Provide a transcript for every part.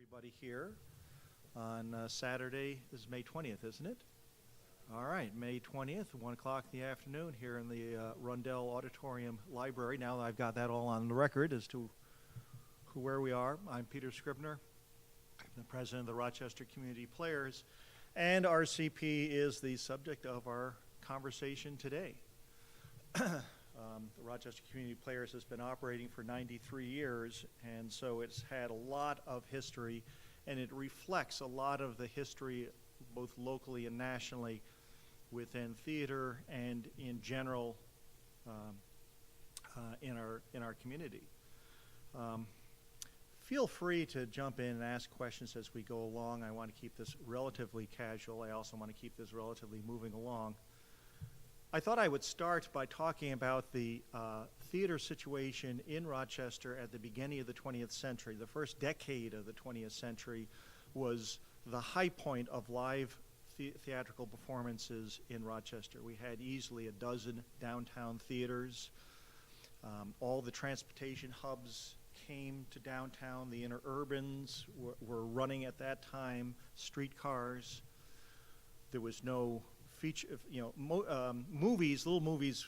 everybody here on Saturday. This is May 20th, isn't it? All right, May 20th, 1 o'clock in the afternoon here in the Rundell Auditorium Library. Now that I've got that all on the record as to where we are, I'm Peter Scribner. I'm the president of the Rochester Community Players, and RCP is the subject of our conversation today. The Rochester Community Players has been operating for 93 years, and so it's had a lot of history, and it reflects a lot of the history, both locally and nationally, within theater and in general in our community. Feel free to jump in and ask questions as we go along. I want to keep this relatively casual. I also want to keep this relatively moving along. I thought I would start by talking about the theater situation in Rochester at the beginning of the 20th century. The first decade of the 20th century was the high point of live theatrical performances in Rochester. We had easily a dozen downtown theaters. All the transportation hubs came to downtown. The interurbans were running at that time, streetcars. There was no feature, movies, little movies,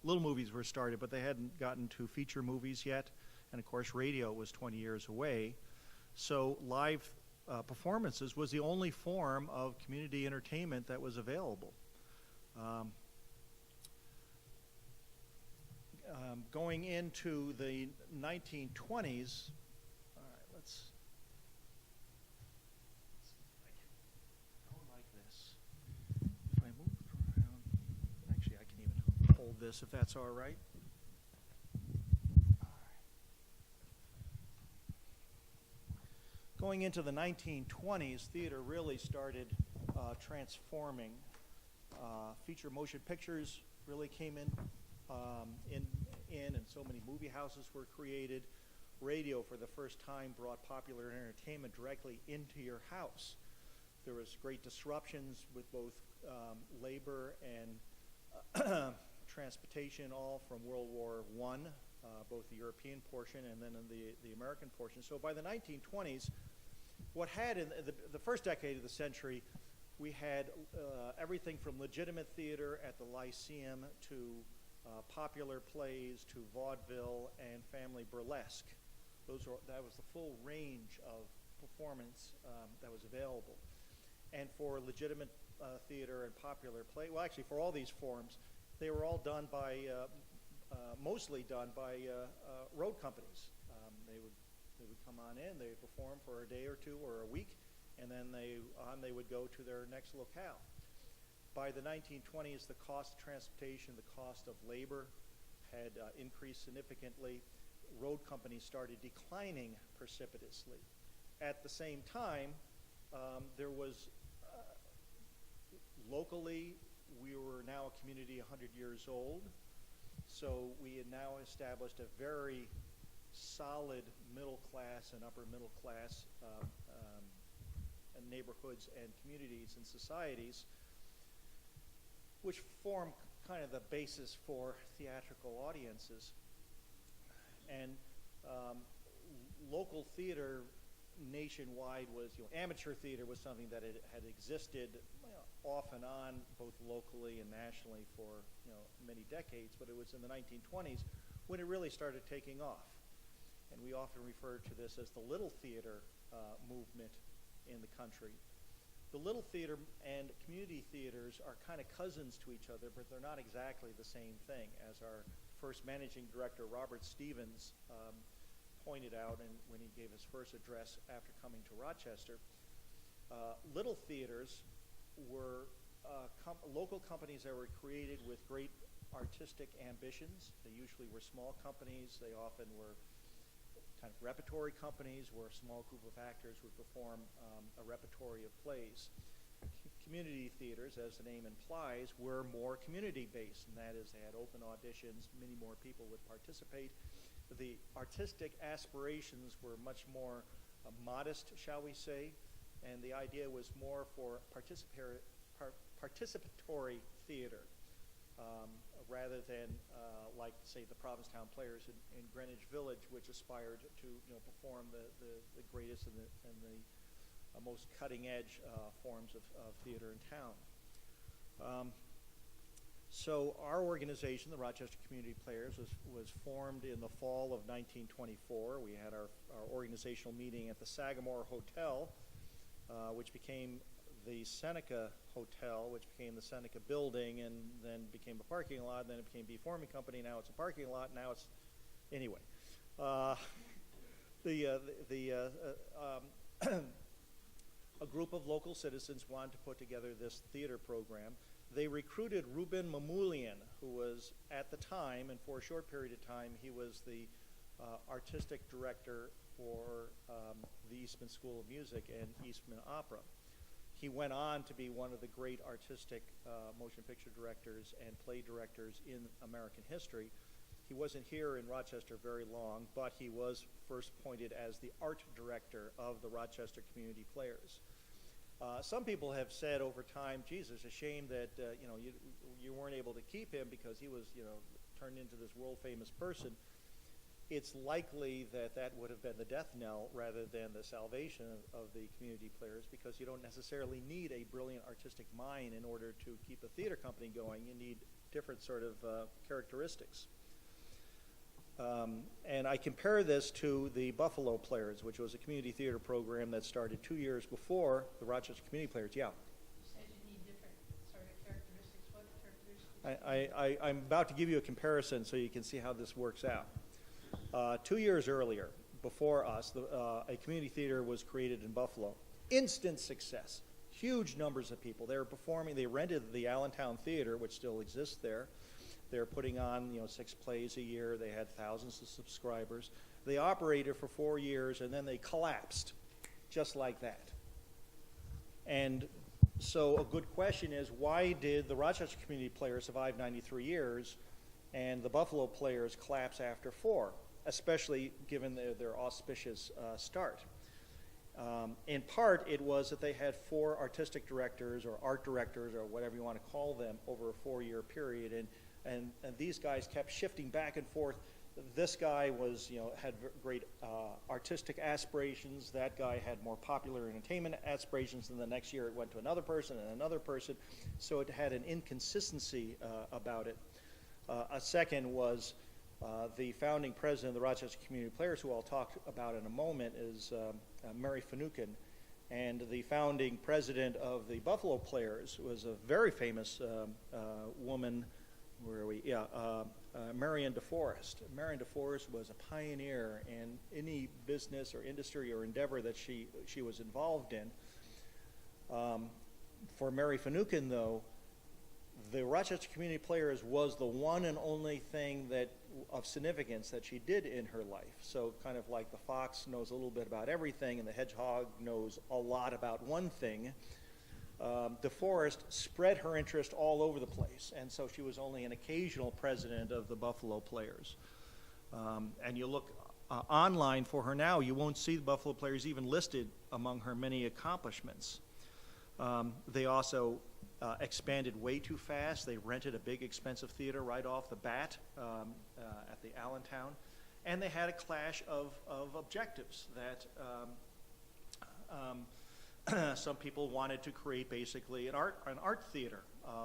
little movies were started, but they hadn't gotten to feature movies yet. And of course, radio was 20 years away. So live performances was the only form of community entertainment that was available. Going into the 1920s, all right, let's If I move around, actually I can even hold this if that's all right. Going into the 1920s, theater really started transforming. Feature motion pictures really came in, and so many movie houses were created. Radio, for the first time, brought popular entertainment directly into your house. There was great disruptions with both labor and transportation, all from World War I, both the European portion and then in the American portion. So by the 1920s, what had in the first decade of the century, we had everything from legitimate theater at the Lyceum to popular plays to vaudeville and family burlesque. That was the full range of performance that was available. And for legitimate theater and popular play, well, actually for all these forms, they were all done by, mostly done by road companies. They would come on in, they would perform for a day or two or a week, and then they would go to their next locale. By the 1920s, the cost of transportation, the cost of labor had increased significantly. Road companies started declining precipitously. At the same time, there was locally, we were now a community 100 years old, so we had now established a very solid middle class and upper middle class neighborhoods and communities and societies, which form kind of the basis for theatrical audiences. And local theater nationwide was, amateur theater was something that had existed off and on, both locally and nationally for many decades, but it was in the 1920s when it really started taking off. And we often refer to this as the little theater movement in the country. The little theater and community theaters are kind of cousins to each other, but they're not exactly the same thing, as our first managing director, Robert Stevens, pointed out when he gave his first address after coming to Rochester. Little theaters were local companies that were created with great artistic ambitions. They usually were small companies. They often were kind of repertory companies where a small group of actors would perform a repertory of plays. Community theaters, as the name implies, were more community-based, and that is they had open auditions, many more people would participate. The artistic aspirations were much more modest, shall we say, and the idea was more for participatory theater. rather than like, say, the Provincetown Players in Greenwich Village, which aspired to perform the greatest and the most cutting-edge forms of theater in town. So our organization, the Rochester Community Players, was formed in the fall of 1924. We had our organizational meeting at the Sagamore Hotel, which became the Seneca Hotel, which became the Seneca Building, and then became a parking lot, and then it became B Forming Company. Now it's a parking lot. Now it's, anyway. A group of local citizens wanted to put together this theater program. They recruited Ruben Mamoulian, who was at the time, and for a short period of time, he was the artistic director for the Eastman School of Music and Eastman Opera. He went on to be one of the great artistic motion picture directors and play directors in American history. He wasn't here in Rochester very long, but he was first appointed as the art director of the Rochester Community Players. Some people have said over time, Jesus, a shame that you weren't able to keep him because he was turned into this world-famous person. It's likely that would have been the death knell rather than the salvation of the community players, because you don't necessarily need a brilliant artistic mind in order to keep a theater company going. You need different sort of characteristics. And I compare this to the Buffalo Players, which was a community theater program that started 2 years before the Rochester Community Players. Yeah. You said you need different sort of characteristics. What characteristics? I'm about to give you a comparison so you can see how this works out. 2 years earlier, before us, a community theater was created in Buffalo. Instant success. Huge numbers of people. They were performing. They rented the Allentown Theater, which still exists there. They're putting on 6 plays a year. They had thousands of subscribers. They operated for 4 years, and then they collapsed, just like that. And so a good question is, why did the Rochester Community Players survive 93 years and the Buffalo Players collapse after 4, especially given their auspicious start? In part, it was that they had 4 artistic directors or art directors or whatever you want to call them over a 4-year period, and these guys kept shifting back and forth. This guy had great artistic aspirations. That guy had more popular entertainment aspirations, and the next year it went to another person and another person. So it had an inconsistency about it. A second was the founding president of the Rochester Community Players, who I'll talk about in a moment, is Mary Finucane. And the founding president of the Buffalo Players was a very famous woman. Where are we? Yeah, Marion DeForest. Marion DeForest was a pioneer in any business or industry or endeavor that she was involved in. For Mary Finucane, though, the Rochester Community Players was the one and only thing of significance that she did in her life. So kind of like the fox knows a little bit about everything and the hedgehog knows a lot about one thing, DeForest spread her interest all over the place, and so she was only an occasional president of the Buffalo Players. And you look online for her now, you won't see the Buffalo Players even listed among her many accomplishments. They also expanded way too fast. They rented a big, expensive theater right off the bat at the Allentown, and they had a clash of objectives that some people wanted to create basically an art theater,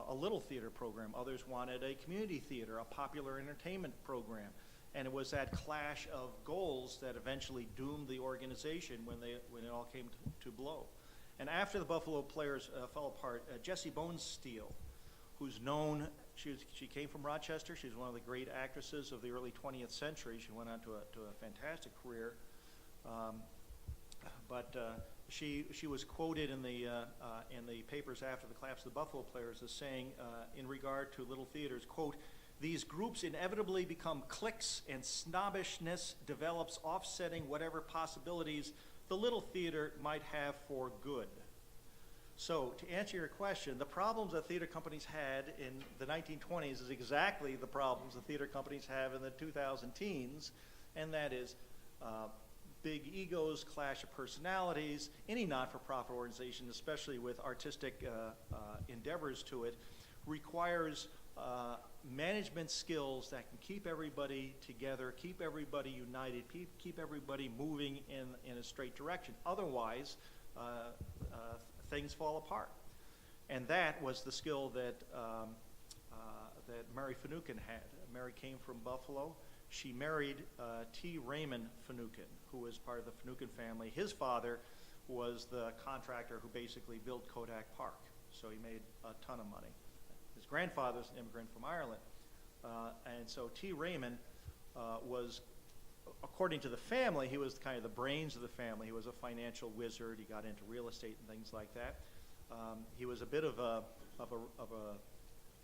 a little theater program. Others wanted a community theater, a popular entertainment program. And it was that clash of goals that eventually doomed the organization when it all came to blow. And after the Buffalo Players fell apart, Jessie Bonesteel, who's known, she came from Rochester. She's one of the great actresses of the early 20th century. She went on to a fantastic career. But she was quoted in the papers after the collapse of the Buffalo Players as saying, in regard to little theaters, quote, "These groups inevitably become cliques and snobbishness develops offsetting whatever possibilities the little theater might have for good." So to answer your question, the problems that theater companies had in the 1920s is exactly the problems the theater companies have in the 2000 teens, and that is big egos, clash of personalities. Any not-for-profit organization, especially with artistic endeavors to it, requires management skills that can keep everybody together, keep everybody united, keep everybody moving in a straight direction. Otherwise, things fall apart. And that was the skill that that Mary Finucane had. Mary came from Buffalo. She married T. Raymond Finucane, who was part of the Finucane family. His father was the contractor who basically built Kodak Park, so he made a ton of money. His grandfather was an immigrant from Ireland. And so T. Raymond was, according to the family, he was kind of the brains of the family. He was a financial wizard. He got into real estate and things like that. He was a bit of a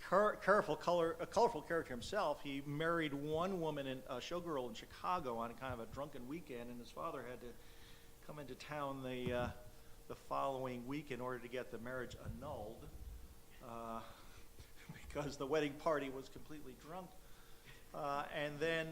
colorful character himself. He married one woman, a showgirl in Chicago, on kind of a drunken weekend, and his father had to come into town the following week in order to get the marriage annulled because the wedding party was completely drunk. And then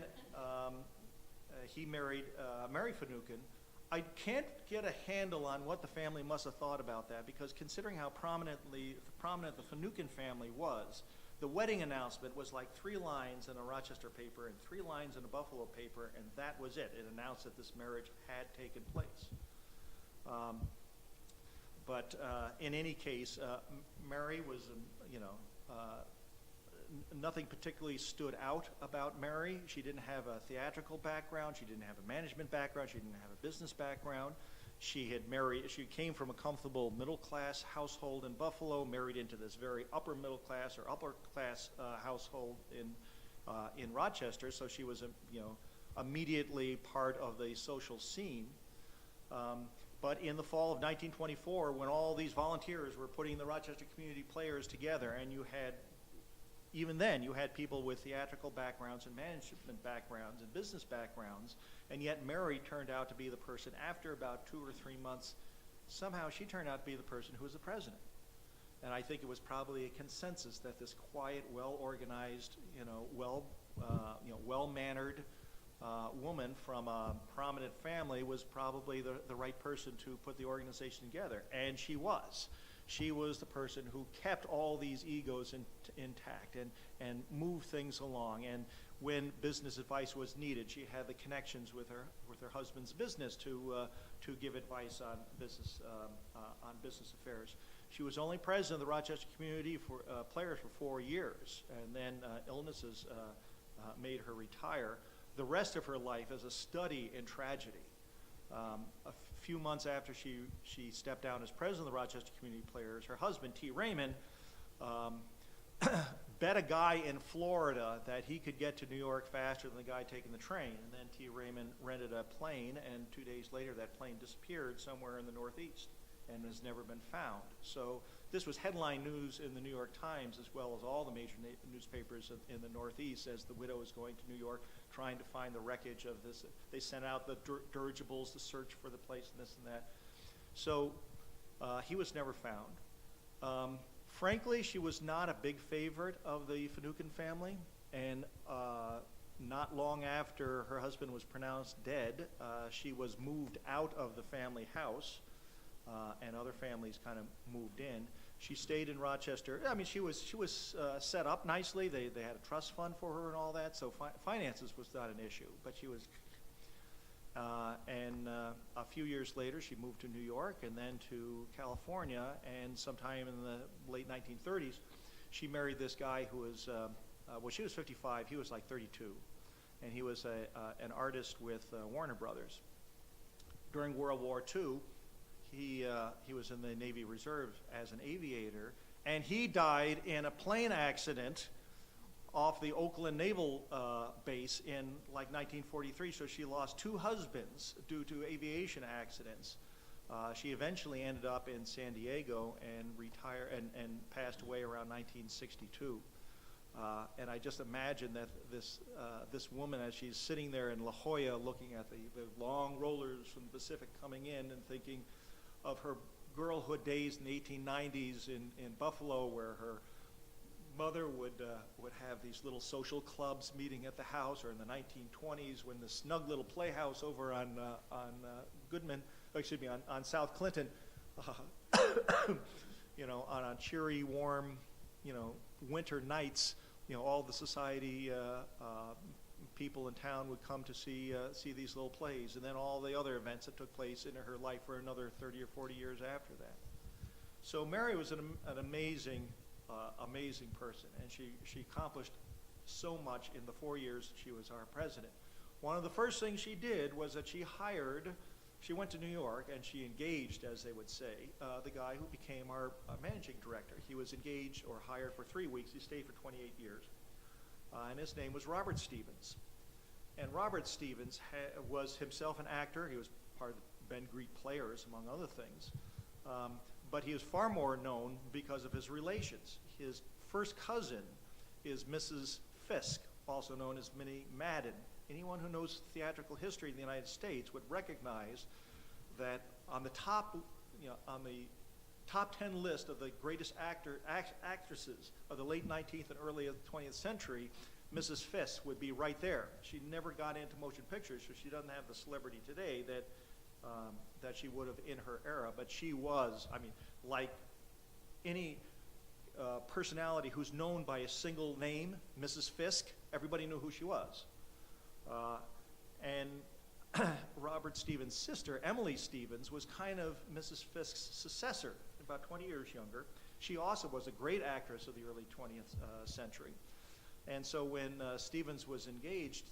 he married Mary Finucane. I can't get a handle on what the family must have thought about that, because considering how prominent the Finucane family was, the wedding announcement was like 3 lines in a Rochester paper and 3 lines in a Buffalo paper, and that was it. It announced that this marriage had taken place. But in any case, Mary was, nothing particularly stood out about Mary. She didn't have a theatrical background. She didn't have a management background. She didn't have a business background. She came from a comfortable middle-class household in Buffalo, married into this very upper middle-class or upper-class household in Rochester. So she was, immediately part of the social scene. But in the fall of 1924, when all these volunteers were putting the Rochester Community Players together, and even then, you had people with theatrical backgrounds and management backgrounds and business backgrounds, and yet Mary turned out to be the person, after about 2 or 3 months, somehow she turned out to be the person who was the president. And I think it was probably a consensus that this quiet, well-organized, well-mannered woman from a prominent family was probably the right person to put the organization together. And she was. She was the person who kept all these egos intact and moved things along. And when business advice was needed, she had the connections with her husband's business to give advice on business affairs. She was only president of the Rochester Community Players for 4 years, and then illnesses made her retire. The rest of her life is a study in tragedy. A few months after she stepped down as president of the Rochester Community Players, her husband, T. Raymond, bet a guy in Florida that he could get to New York faster than the guy taking the train. And then T. Raymond rented a plane, and 2 days later that plane disappeared somewhere in the Northeast and has never been found. So this was headline news in the New York Times, as well as all the major newspapers in the Northeast, as the widow is going to New York trying to find the wreckage of this. They sent out the dirigibles to search for the place and this and that. So he was never found. Frankly, she was not a big favorite of the Finucane family, and not long after her husband was pronounced dead, she was moved out of the family house, and other families kind of moved in. She stayed in Rochester. I mean, she was set up nicely. They had a trust fund for her and all that, so finances was not an issue. But she was, and a few years later, she moved to New York and then to California. And sometime in the late 1930s, she married this guy who was, she was 55. He was like 32, and he was an artist with Warner Brothers. During World War II. He was in the Navy Reserve as an aviator, and he died in a plane accident off the Oakland Naval Base in like 1943. So she lost 2 husbands due to aviation accidents. She eventually ended up in San Diego and retired and passed away around 1962. And I just imagine that this woman, as she's sitting there in La Jolla looking at the long rollers from the Pacific coming in and thinking of her girlhood days in the 1890s in Buffalo, where her mother would have these little social clubs meeting at the house, or in the 1920s when the snug little playhouse over on South Clinton, on cheery, warm, winter nights, all the society people in town would come to see these little plays, and then all the other events that took place in her life for another 30 or 40 years after that. So Mary was an amazing, amazing person, and she accomplished so much in the 4 years that she was our president. One of the first things she did was that she went to New York and she engaged, as they would say, the guy who became our managing director. He was engaged or hired for 3 weeks. He stayed for 28 years. And his name was Robert Stevens. And Robert Stevens was himself an actor. He was part of the Ben Greet Players, among other things. But he was far more known because of his relations. His first cousin is Mrs. Fisk, also known as Minnie Madden. Anyone who knows theatrical history in the United States would recognize that on the top 10 list of the greatest actresses of the late 19th and early 20th century, Mrs. Fisk would be right there. She never got into motion pictures, so she doesn't have the celebrity today that she would have in her era. But she was, like any personality who's known by a single name, Mrs. Fisk, everybody knew who she was. And Robert Stevens' sister, Emily Stevens, was kind of Mrs. Fisk's successor, about 20 years younger. She also was a great actress of the early 20th century. And so when Stevens was engaged,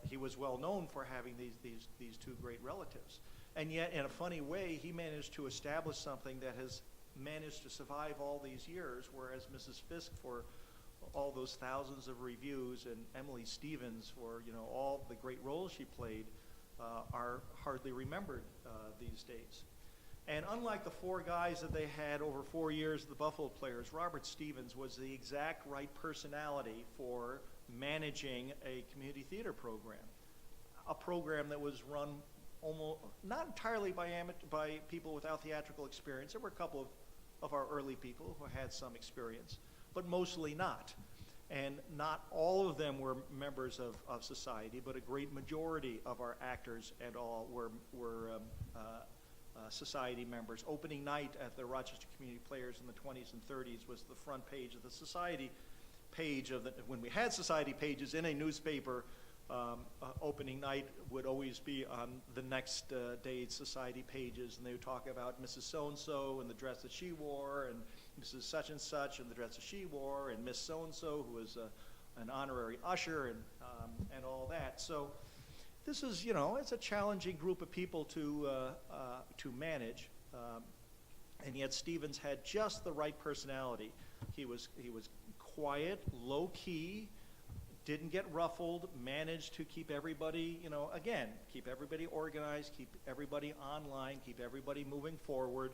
he was well known for having these two great relatives. And yet, in a funny way, he managed to establish something that has managed to survive all these years, whereas Mrs. Fisk, for all those thousands of reviews, and Emily Stevens, for all the great roles she played, are hardly remembered these days. And unlike the four guys that they had over 4 years, the Buffalo Players, Robert Stevens was the exact right personality for managing a community theater program, a program that was run almost not entirely by people without theatrical experience. There were a couple of our early people who had some experience, but mostly not. And not all of them were members of society, but a great majority of our actors and all were society members. Opening night at the Rochester Community Players in the 20s and 30s was the front page of the society page when we had society pages in a newspaper. Opening night would always be on the next day's society pages, and they would talk about Mrs. So-and-so and the dress that she wore, and Mrs. Such and the dress that she wore, and Miss So-and-so, who was an honorary usher, and all that. So this is, it's a challenging group of people to manage, and yet Stevens had just the right personality. He was quiet, low key, didn't get ruffled, managed to keep everybody, keep everybody organized, keep everybody online, keep everybody moving forward.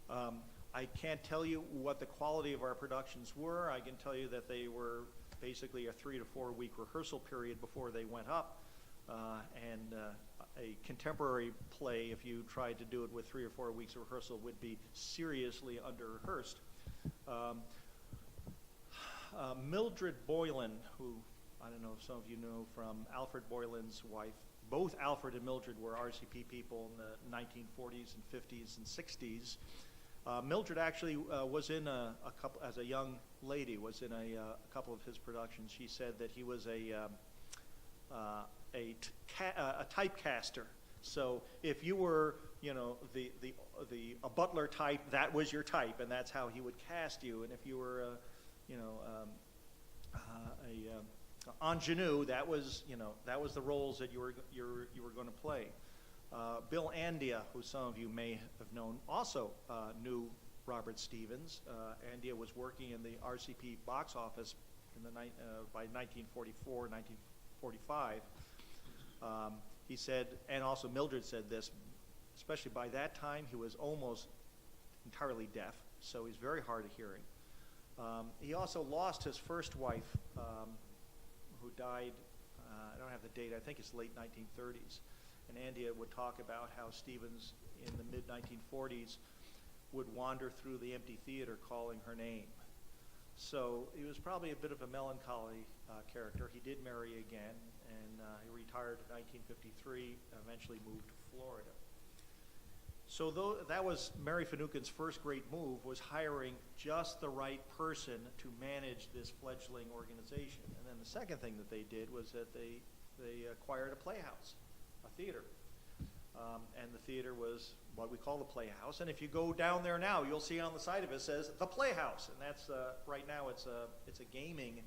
I can't tell you what the quality of our productions were. I can tell you that they were basically a 3 to 4 week rehearsal period before they went up. And a contemporary play, if you tried to do it with 3 or 4 weeks of rehearsal, would be seriously under-rehearsed. Mildred Boylan, who I don't know if some of you know from Alfred Boylan's wife, both Alfred and Mildred were RCP people in the 1940s and 50s and 60s. Mildred actually was in a couple, as a young lady, was in a couple of his productions. She said that he was a typecaster. So if you were, a butler type, that was your type, and that's how he would cast you. And if you were, ingenue, that was the roles that you were going to play. Bill Andia, who some of you may have known, also knew Robert Stevens. Andia was working in the RCP box office by 1944, 1945. He said, and also Mildred said this, especially by that time, he was almost entirely deaf, so he's very hard of hearing. He also lost his first wife, who died, I don't have the date, I think it's late 1930s. And Andia would talk about how Stevens, in the mid-1940s, would wander through the empty theater calling her name. So he was probably a bit of a melancholy character. He did marry again, and he retired in 1953, eventually moved to Florida. So that was Mary Finucane's first great move, was hiring just the right person to manage this fledgling organization. And then the second thing that they did was that they acquired a playhouse, a theater. And the theater was what we call the Playhouse. And if you go down there now, you'll see on the side of it says the Playhouse. And that's right now it's a gaming,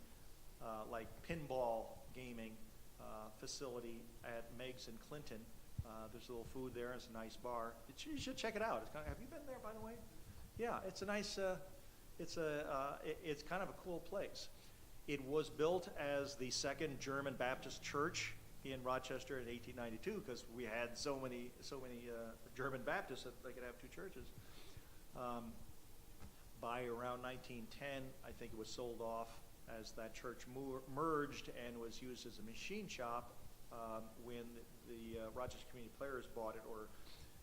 like pinball gaming facility at Meg's in Clinton. There's a little food there. It's a nice bar. You should check it out. Have you been there, by the way? Yeah, it's a nice. It's kind of a cool place. It was built as the second German Baptist church in Rochester in 1892 because we had so many German Baptists that they could have two churches. By around 1910, I think it was sold off as that church merged and was used as a machine shop when the Rochester Community Players bought it, or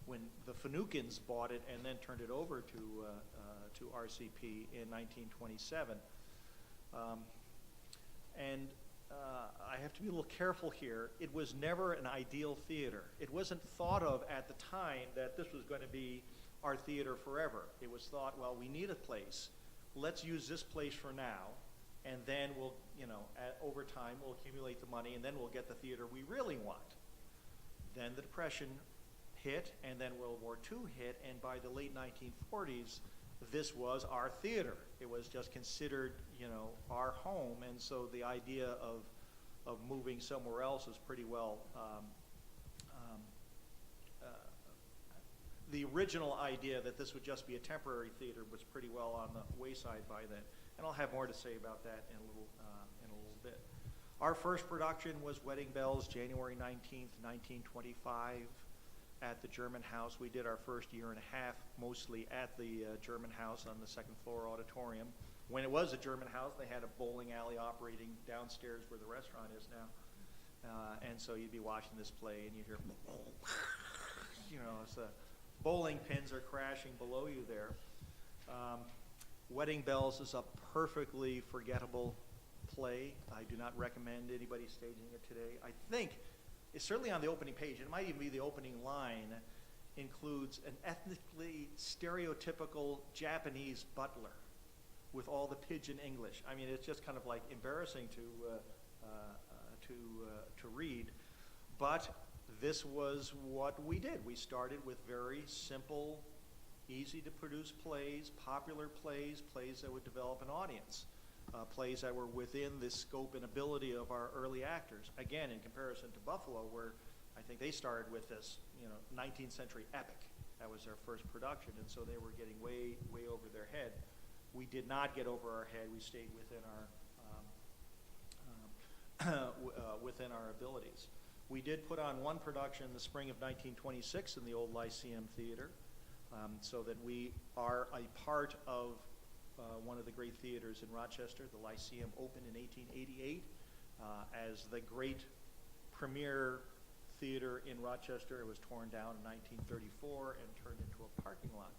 when the Finucanes bought it and then turned it over to RCP in 1927. I have to be a little careful here. It was never an ideal theater. It wasn't thought of at the time that this was going to be our theater forever. It was thought, well, we need a place. Let's use this place for now, and then we'll, over time, we'll accumulate the money, and then we'll get the theater we really want. Then the Depression hit, and then World War II hit, and by the late 1940s, this was our theater. It was just considered, our home, and so the idea of moving somewhere else was pretty well. The original idea that this would just be a temporary theater was pretty well on the wayside by then, and I'll have more to say about that in a little bit. Our first production was Wedding Bells, January 19th, 1925. At the German House. We did our first year and a half mostly at the German House on the second floor auditorium. When it was a German House, they had a bowling alley operating downstairs where the restaurant is now. And so you'd be watching this play and you hear, it's the bowling pins are crashing below you there. Wedding Bells is a perfectly forgettable play. I do not recommend anybody staging it today. I think it's certainly on the opening page. It might even be the opening line. Includes an ethnically stereotypical Japanese butler with all the pidgin English. I mean, it's just kind of like embarrassing to read. But this was what we did. We started with very simple, easy to produce plays, popular plays, plays that would develop an audience. Plays that were within the scope and ability of our early actors. Again, in comparison to Buffalo, where I think they started with this, 19th century epic. That was their first production, and so they were getting way, way over their head. We did not get over our head. We stayed within our abilities. We did put on one production in the spring of 1926 in the old Lyceum Theater, so that we are a part of one of the great theaters in Rochester. The Lyceum opened in 1888 as the great premier theater in Rochester. It was torn down in 1934 and turned into a parking lot.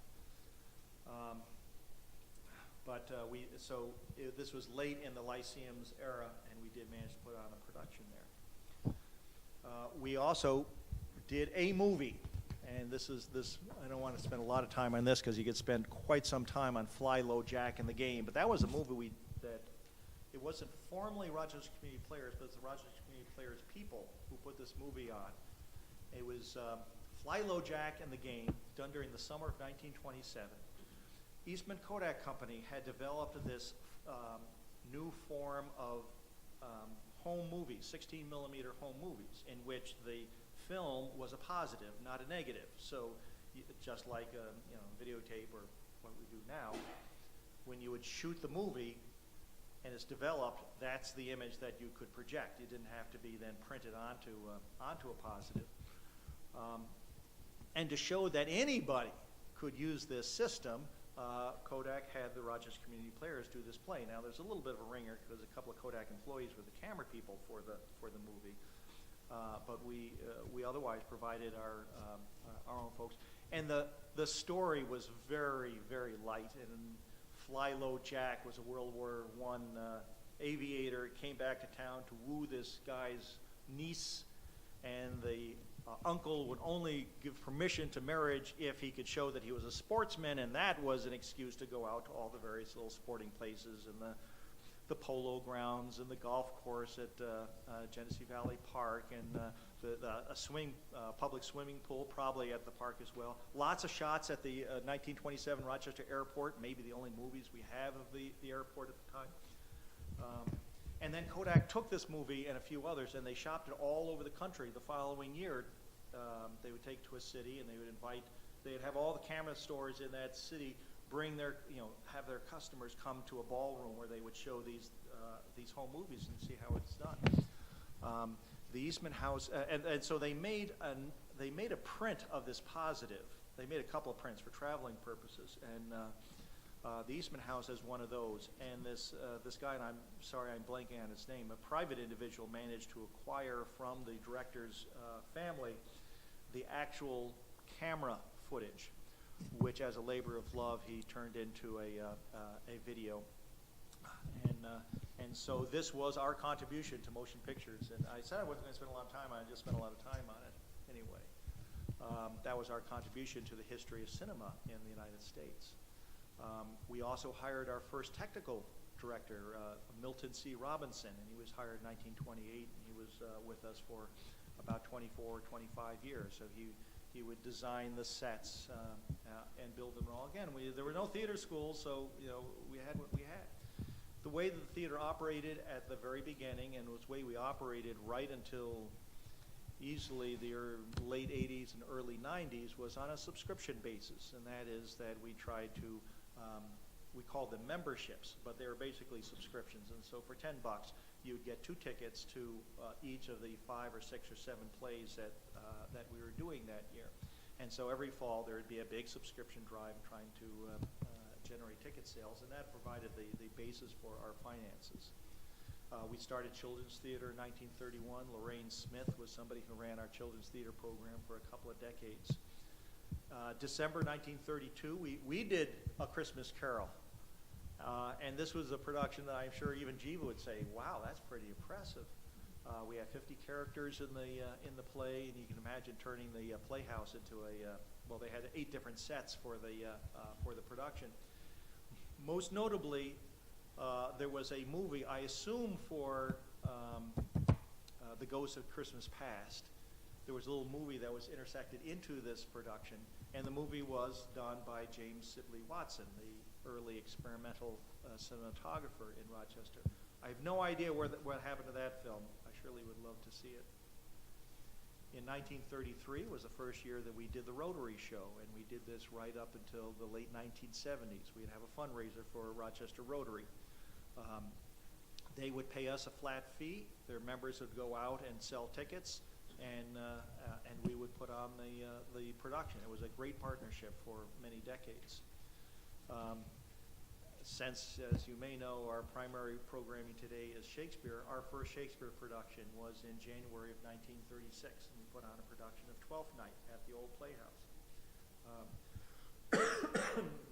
This was late in the Lyceum's era, and we did manage to put on a production there. We also did a movie. And I don't want to spend a lot of time on this because you could spend quite some time on Fly Low Jack and the Game. But that was a movie it wasn't formally Rochester Community Players, but it's the Rochester Community Players people who put this movie on. It was Fly Low Jack and the Game, done during the summer of 1927. Eastman Kodak Company had developed this new form of home movies, 16 millimeter home movies, in which the film was a positive, not a negative. So just like a videotape or what we do now, when you would shoot the movie and it's developed, that's the image that you could project. It didn't have to be then printed onto a positive. And to show that anybody could use this system, Kodak had the Rochester Community Players do this play. Now there's a little bit of a ringer because a couple of Kodak employees were the camera people for the movie. But we otherwise provided our own folks. And the story was very, very light. And Fly Low Jack was a World War I aviator, came back to town to woo this guy's niece, and the uncle would only give permission to marriage if he could show that he was a sportsman, and that was an excuse to go out to all the various little sporting places and the polo grounds and the golf course at Genesee Valley Park, and a public swimming pool probably at the park as well. Lots of shots at the 1927 Rochester Airport, maybe the only movies we have of the airport at the time. And then Kodak took this movie and a few others, and they shopped it all over the country. The following year, they would take to a city, and they'd have all the camera stores in that city have their customers come to a ballroom where they would show these home movies and see how it's done. The Eastman House, and so they made a print of this positive. They made a couple of prints for traveling purposes, and the Eastman House is one of those. And this guy, and I'm sorry I'm blanking on his name, a private individual managed to acquire from the director's family the actual camera footage, which, as a labor of love, he turned into a video. And so this was our contribution to motion pictures. And I said I wasn't going to spend a lot of time on it. I just spent a lot of time on it anyway. That was our contribution to the history of cinema in the United States. We also hired our first technical director, Milton C. Robinson, and he was hired in 1928, and he was with us for about 24, 25 years. So he would design the sets and build them all. Again, there were no theater schools, so we had what we had. The way that the theater operated at the very beginning, and the way we operated right until easily the late 80s and early 90s, was on a subscription basis, and that is that we tried to, we called them memberships, but they were basically subscriptions. And so for $10, you would get 2 tickets to each of the 5 or 6 or 7 plays that we were doing that year. And so every fall there would be a big subscription drive trying to generate ticket sales, and that provided the basis for our finances. We started Children's Theater in 1931. Lorraine Smith was somebody who ran our Children's Theater program for a couple of decades. December 1932, we did A Christmas Carol. And this was a production that I'm sure even Jiva would say, wow, that's pretty impressive. We had 50 characters in the play, and you can imagine turning the playhouse into they had 8 different sets for the production. Most notably, there was a movie, I assume for The Ghost of Christmas Past. There was a little movie that was intersected into this production, and the movie was done by James Sibley Watson, the early experimental cinematographer in Rochester. I have no idea what happened to that film. I surely would love to see it. In 1933 was the first year that we did the Rotary Show, and we did this right up until the late 1970s. We'd have a fundraiser for Rochester Rotary. They would pay us a flat fee. Their members would go out and sell tickets, and we would put on the production. It was a great partnership for many decades. Since, as you may know, our primary programming today is Shakespeare, our first Shakespeare production was in January of 1936, and we put on a production of Twelfth Night at the Old Playhouse.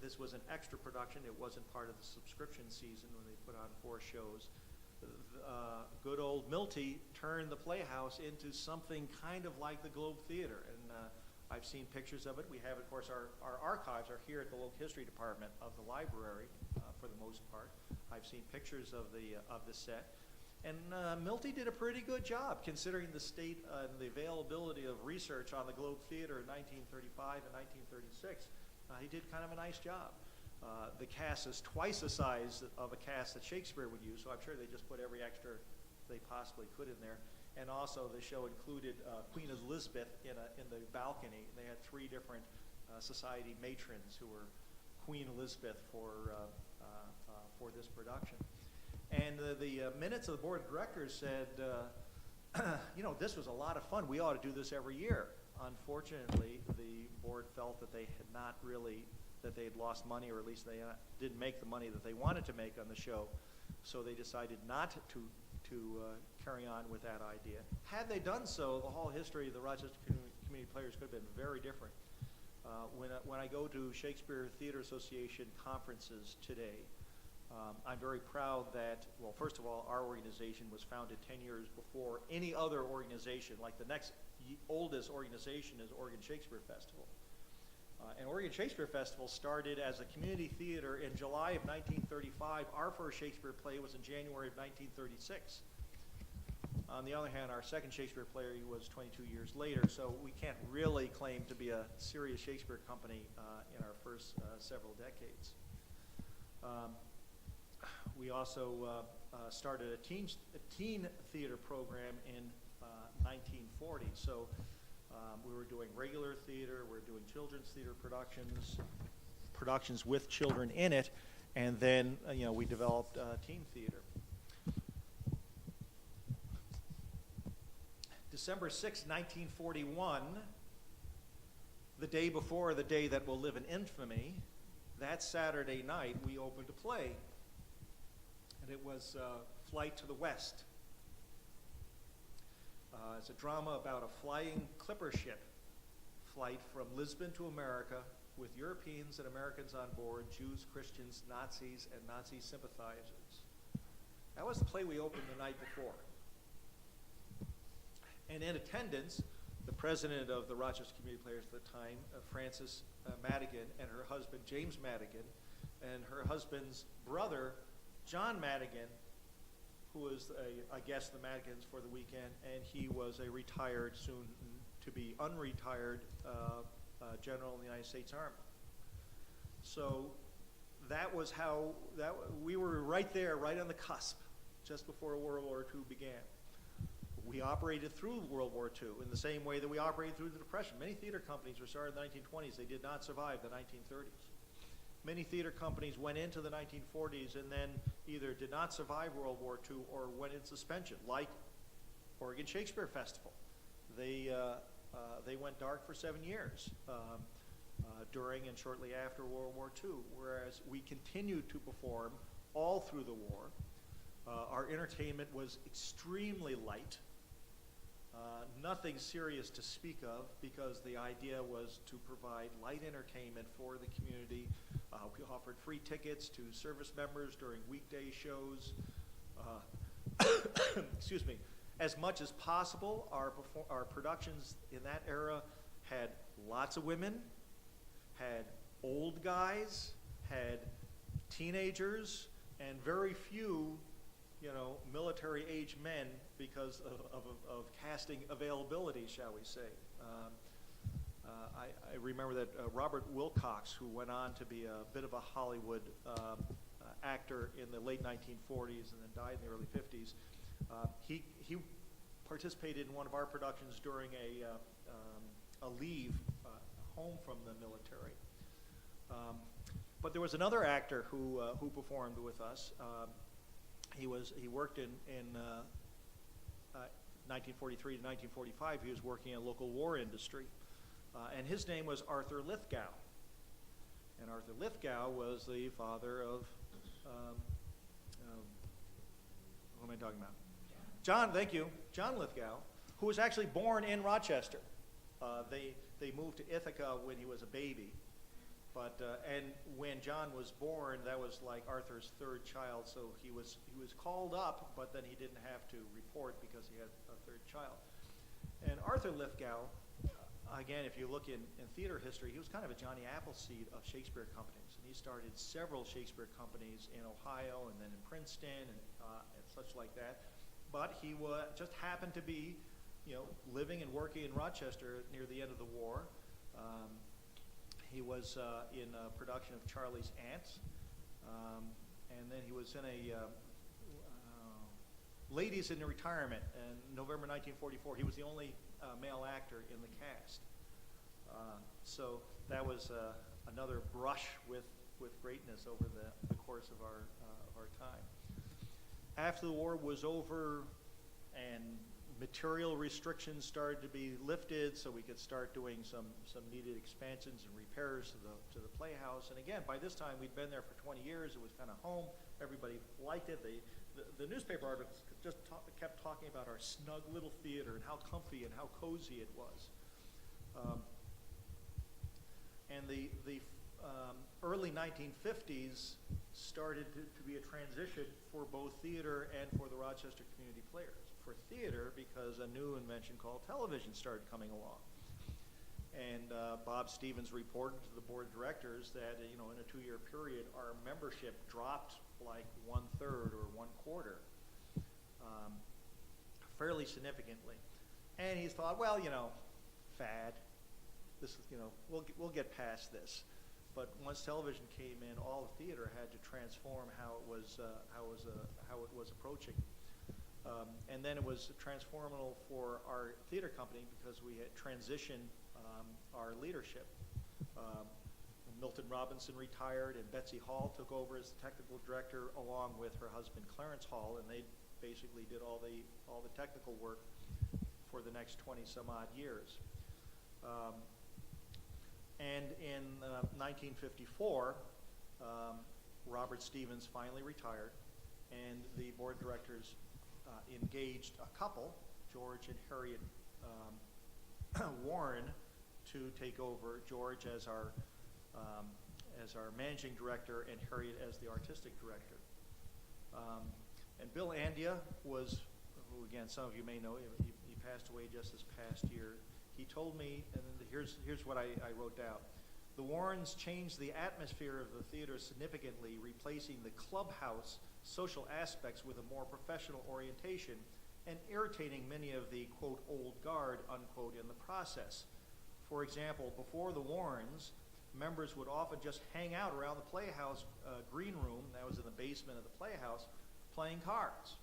This was an extra production. It wasn't part of the subscription season when they put on 4 shows. Good old Milty turned the Playhouse into something kind of like the Globe Theater, and I've seen pictures of it. We have, of course, our archives are here at the Local History Department of the library, for the most part. I've seen pictures of the set, and Milty did a pretty good job considering the state and the availability of research on the Globe Theater in 1935 and 1936. He did kind of a nice job. The cast is twice the size of a cast that Shakespeare would use, so I'm sure they just put every extra they possibly could in there. And also the show included Queen Elizabeth in the balcony. They had 3 different society matrons who were Queen Elizabeth for this production. And the minutes of the board of directors said, this was a lot of fun. We ought to do this every year. Unfortunately, the board felt that they had not really, that they had lost money, or at least they didn't make the money that they wanted to make on the show. So they decided not to carry on with that idea. Had they done so, the whole history of the Rochester Community Players could have been very different. When I go to Shakespeare Theater Association conferences today, I'm very proud that, well, first of all, our organization was founded 10 years before any other organization. Like the next oldest organization is Oregon Shakespeare Festival. And Oregon Shakespeare Festival started as a community theater in July of 1935. Our first Shakespeare play was in January of 1936. On the other hand, our second Shakespeare play was 22 years later, so we can't really claim to be a serious Shakespeare company in our first several decades. We also started a teen theater program in 1940. So we were doing regular theater, we were doing children's theater productions with children in it, and then we developed teen theater. December 6, 1941, the day before the day that will live in infamy, that Saturday night we opened a play, and it was Flight to the West. It's a drama about a flying clipper ship flight from Lisbon to America with Europeans and Americans on board, Jews, Christians, Nazis, and Nazi sympathizers. That was the play we opened the night before. And in attendance, the president of the Rochester Community Players at the time, Frances Madigan, and her husband, James Madigan, and her husband's brother, John Madigan, who was a guest of the Madigans for the weekend, and he was a retired, soon to be unretired general in the United States Army. So that was how, we were right there, right on the cusp, just before World War II began. We operated through World War II in the same way that we operated through the Depression. Many theater companies were started in the 1920s. They did not survive the 1930s. Many theater companies went into the 1940s and then either did not survive World War II or went in suspension, like Oregon Shakespeare Festival. They went dark for 7 years during and shortly after World War II, whereas we continued to perform all through the war. Our entertainment was extremely light. Nothing serious to speak of, because the idea was to provide light entertainment for the community. We offered free tickets to service members during weekday shows. Excuse me. As much as possible, our productions in that era had lots of women, had old guys, had teenagers, and very few military-age men because of casting availability, shall we say. I remember that Robert Wilcox, who went on to be a bit of a Hollywood actor in the late 1940s and then died in the early 50s, he participated in one of our productions during a leave home from the military. But there was another actor who performed with us. He worked in 1943 to 1945. He was working in a local war industry, and his name was Arthur Lithgow. And Arthur Lithgow was the father of what am I talking about? John. Thank you, John Lithgow, who was actually born in Rochester. They moved to Ithaca when he was a baby. But and when John was born, that was like Arthur's third child, so he was called up, but then he didn't have to report because he had a third child. And Arthur Lithgow, again, if you look in theater history, he was kind of a Johnny Appleseed of Shakespeare companies, and he started several Shakespeare companies in Ohio and then in Princeton and such like that. But he just happened to be, living and working in Rochester near the end of the war. He was in a production of Charlie's Aunt, and then he was in a Ladies in Retirement in November 1944. He was the only male actor in the cast. So that was another brush with greatness over the course of our time. After the war was over and material restrictions started to be lifted, so we could start doing some needed expansions and repairs to the playhouse. And again, by this time we'd been there for 20 years. It was kind of home. Everybody liked it. The newspaper articles just kept talking about our snug little theater and how comfy and how cozy it was. And the early 1950s started to be a transition for both theater and for the Rochester community players. For theater, because a new invention called television started coming along. And Bob Stevens reported to the board of directors that, in a 2-year period, our membership dropped like 1/3 or 1/4, fairly significantly. And he thought, well, fad. This is, we'll get past this. But once television came in, all of theater had to transform how it was approaching. And then it was transformational for our theater company because we had transitioned our leadership. Milton Robinson retired, and Betsy Hall took over as the technical director, along with her husband Clarence Hall, and they basically did all the technical work for the next 20 some odd years. And in 1954, Robert Stevens finally retired, and the board of directors engaged a couple, George and Harriet Warren, to take over. George as our managing director and Harriet as the artistic director. And Bill Andia was, who again some of you may know, he passed away just this past year. He told me, and here's what I wrote down. The Warrens changed the atmosphere of the theater significantly, replacing the clubhouse social aspects with a more professional orientation and irritating many of the, quote, old guard, unquote, in the process. For example, before the Warrens, members would often just hang out around the Playhouse green room, that was in the basement of the Playhouse, playing cards,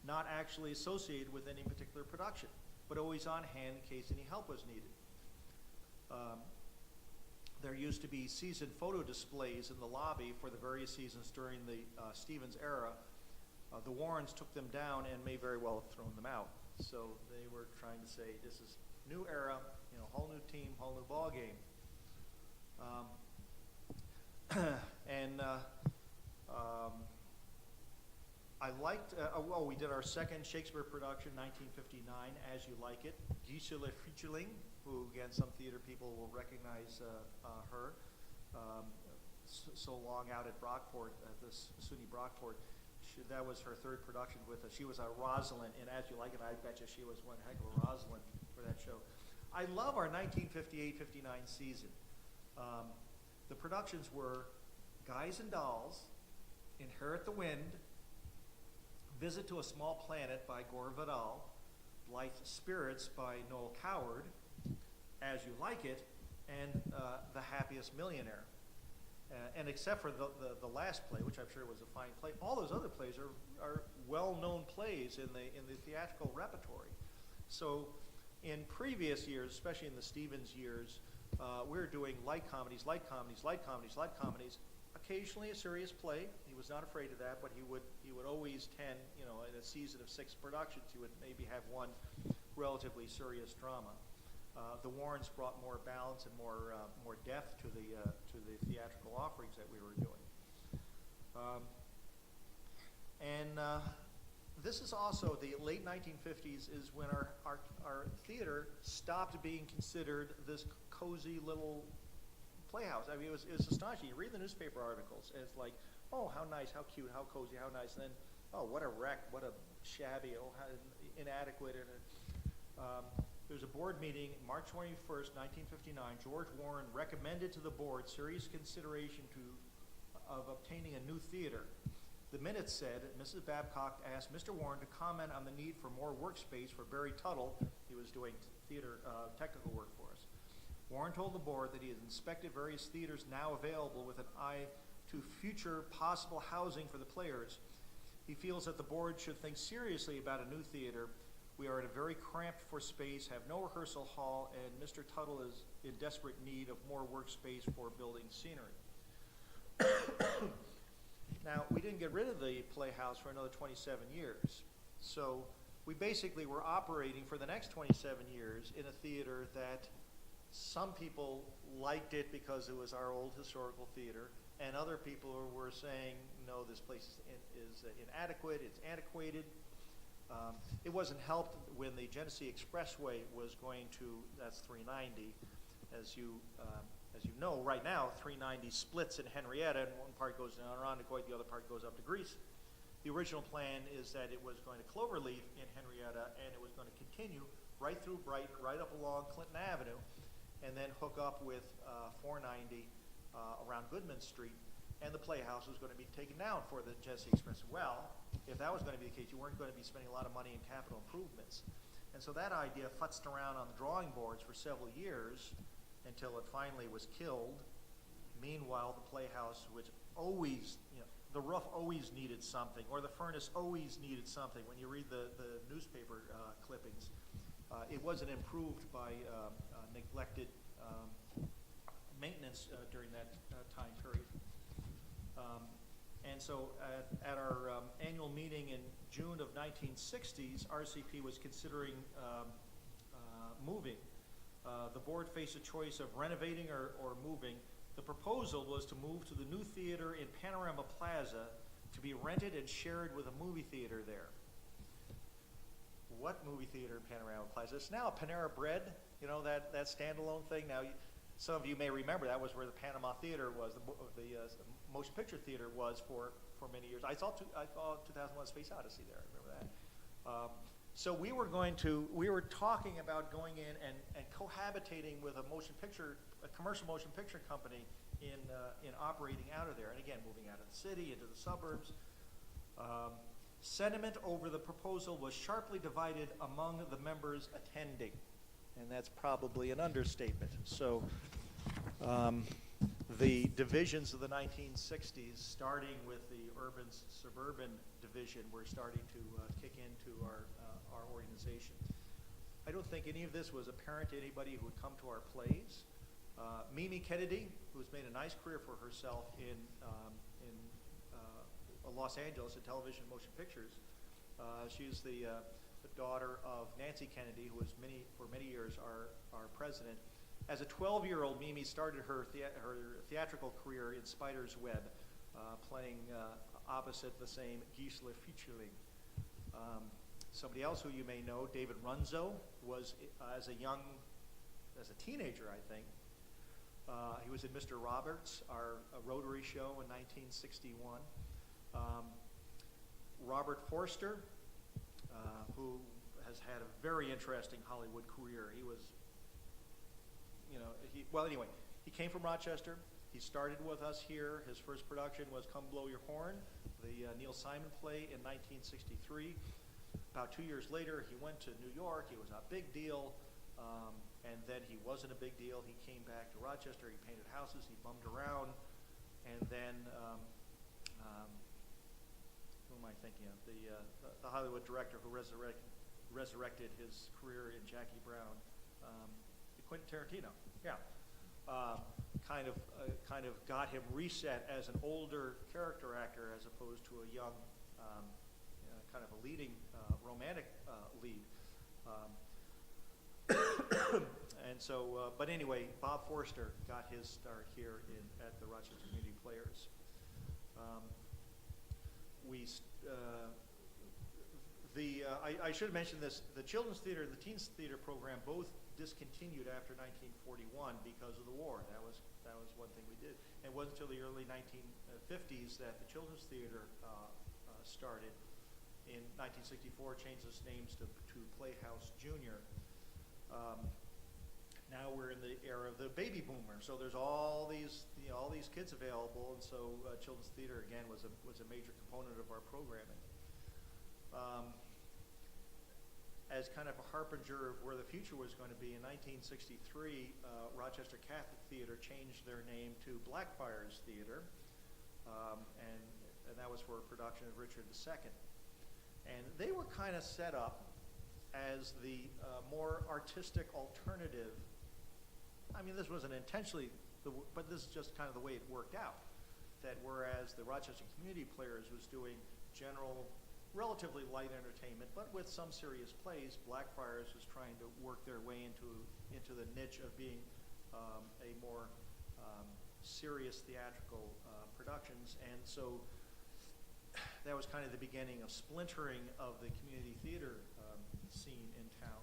not actually associated with any particular production, but always on hand in case any help was needed. There used to be season photo displays in the lobby for the various seasons during the Stevens era. The Warrens took them down and may very well have thrown them out. So they were trying to say, this is new era, whole new team, whole new ball game. I liked, we did our second Shakespeare production, 1959, As You Like It. Gisela Fritzling, who again some theater people will recognize her, so long out at Brockport, at the SUNY Brockport. That was her third production with us. She was a Rosalind in As You Like It. I bet you she was one heck of a Rosalind for that show. I love our 1958-59 season. The productions were Guys and Dolls, Inherit the Wind, Visit to a Small Planet by Gore Vidal, Blithe Spirits by Noel Coward, As You Like It, and The Happiest Millionaire. And except for the last play, which I'm sure was a fine play, all those other plays are well-known plays in the theatrical repertory. So in previous years, especially in the Stevens years, we were doing light comedies, occasionally a serious play. He was not afraid of that, but he would always tend, in a season of 6 productions, he would maybe have one relatively serious drama. The Warrens brought more balance and more depth to the theatrical offerings that we were doing. This is also the late 1950s is when our theater stopped being considered this cozy little playhouse. I mean, it was astonishing. You read the newspaper articles, and it's like, oh, how nice, how cute, how cozy, how nice. And then, oh, what a wreck, what a shabby, oh, how inadequate. And there was a board meeting, March 21st, 1959. George Warren recommended to the board serious consideration of obtaining a new theater. The minutes said, Mrs. Babcock asked Mr. Warren to comment on the need for more workspace for Barry Tuttle. He was doing theater technical work for us. Warren told the board that he had inspected various theaters now available with an eye to future possible housing for the players. He feels that the board should think seriously about a new theater. We are in a very cramped for space, have no rehearsal hall, and Mr. Tuttle is in desperate need of more workspace for building scenery. Now, we didn't get rid of the Playhouse for another 27 years. So we basically were operating for the next 27 years in a theater that some people liked it because it was our old historical theater, and other people were saying, no, this place is inadequate, it's antiquated. It wasn't helped when the Genesee Expressway was going to, that's 390, as you as you know, right now, 390 splits in Henrietta, and one part goes down Irondequoit, the other part goes up to Greece. The original plan is that it was going to cloverleaf in Henrietta, and it was going to continue right through Brighton, right up along Clinton Avenue, and then hook up with 490 around Goodman Street, and the Playhouse was going to be taken down for the Genesee Express. Well, if that was going to be the case, you weren't going to be spending a lot of money in capital improvements. And so that idea futzed around on the drawing boards for several years until it finally was killed. Meanwhile, the Playhouse, which always, the roof always needed something, or the furnace always needed something. When you read the newspaper clippings, it wasn't improved by neglected maintenance during that time period. And so at our annual meeting in June of 1960s, RCP was considering moving. The board faced a choice of renovating or moving. The proposal was to move to the new theater in Panorama Plaza to be rented and shared with a movie theater there. What movie theater in Panorama Plaza? It's now a Panera Bread, that standalone thing. Now, some of you may remember that was where the Panama Theater was, the motion picture theater was for many years. I saw 2001: Space Odyssey there. I remember that. So we were talking about going in and cohabitating with a commercial motion picture company in operating out of there, and again moving out of the city into the suburbs. Sentiment over the proposal was sharply divided among the members attending, and that's probably an understatement. So the divisions of the 1960s, starting with the urban-suburban division, were starting to kick into our organization. I don't think any of this was apparent to anybody who would come to our plays. Mimi Kennedy, who's made a nice career for herself in Los Angeles in television motion pictures. She's the daughter of Nancy Kennedy, who was for many years our president. As a 12-year-old, Mimi started her theatrical career in Spider's Web, playing opposite the same Gisela Fichterling. Somebody else who you may know, David Runzo, was as a teenager, I think. He was in Mr. Roberts, our Rotary show in 1961. Robert Forster, who has had a very interesting Hollywood career. He was, he came from Rochester. He started with us here. His first production was Come Blow Your Horn, the Neil Simon play in 1963. About 2 years later, he went to New York. He was a big deal, and then he wasn't a big deal. He came back to Rochester. He painted houses. He bummed around, and then who am I thinking of? The Hollywood director who resurrected his career in Jackie Brown, Quentin Tarantino. Yeah, kind of got him reset as an older character actor as opposed to a young, kind of a leading romantic lead. And so, but anyway, Bob Forster got his start here at the Rochester Community Players. I should mention this: the Children's Theater and the Teens Theater program both discontinued after 1941 because of the war. That was one thing we did. And it wasn't until the early 1950s that the Children's Theater started. In 1964, changed its names to Playhouse Junior. Now we're in the era of the baby boomer, so there's all these kids available, and so Children's Theater again was a major component of our programming. As kind of a harbinger of where the future was going to be, in 1963, Rochester Catholic Theater changed their name to Blackfriars Theater, and that was for a production of Richard II. And they were kind of set up as the more artistic alternative. I mean, this wasn't intentionally, but this is just kind of the way it worked out. That whereas the Rochester Community Players was doing general, relatively light entertainment, but with some serious plays, Blackfriars was trying to work their way into the niche of being a more serious theatrical productions. And so that was kind of the beginning of splintering of the community theater scene in town.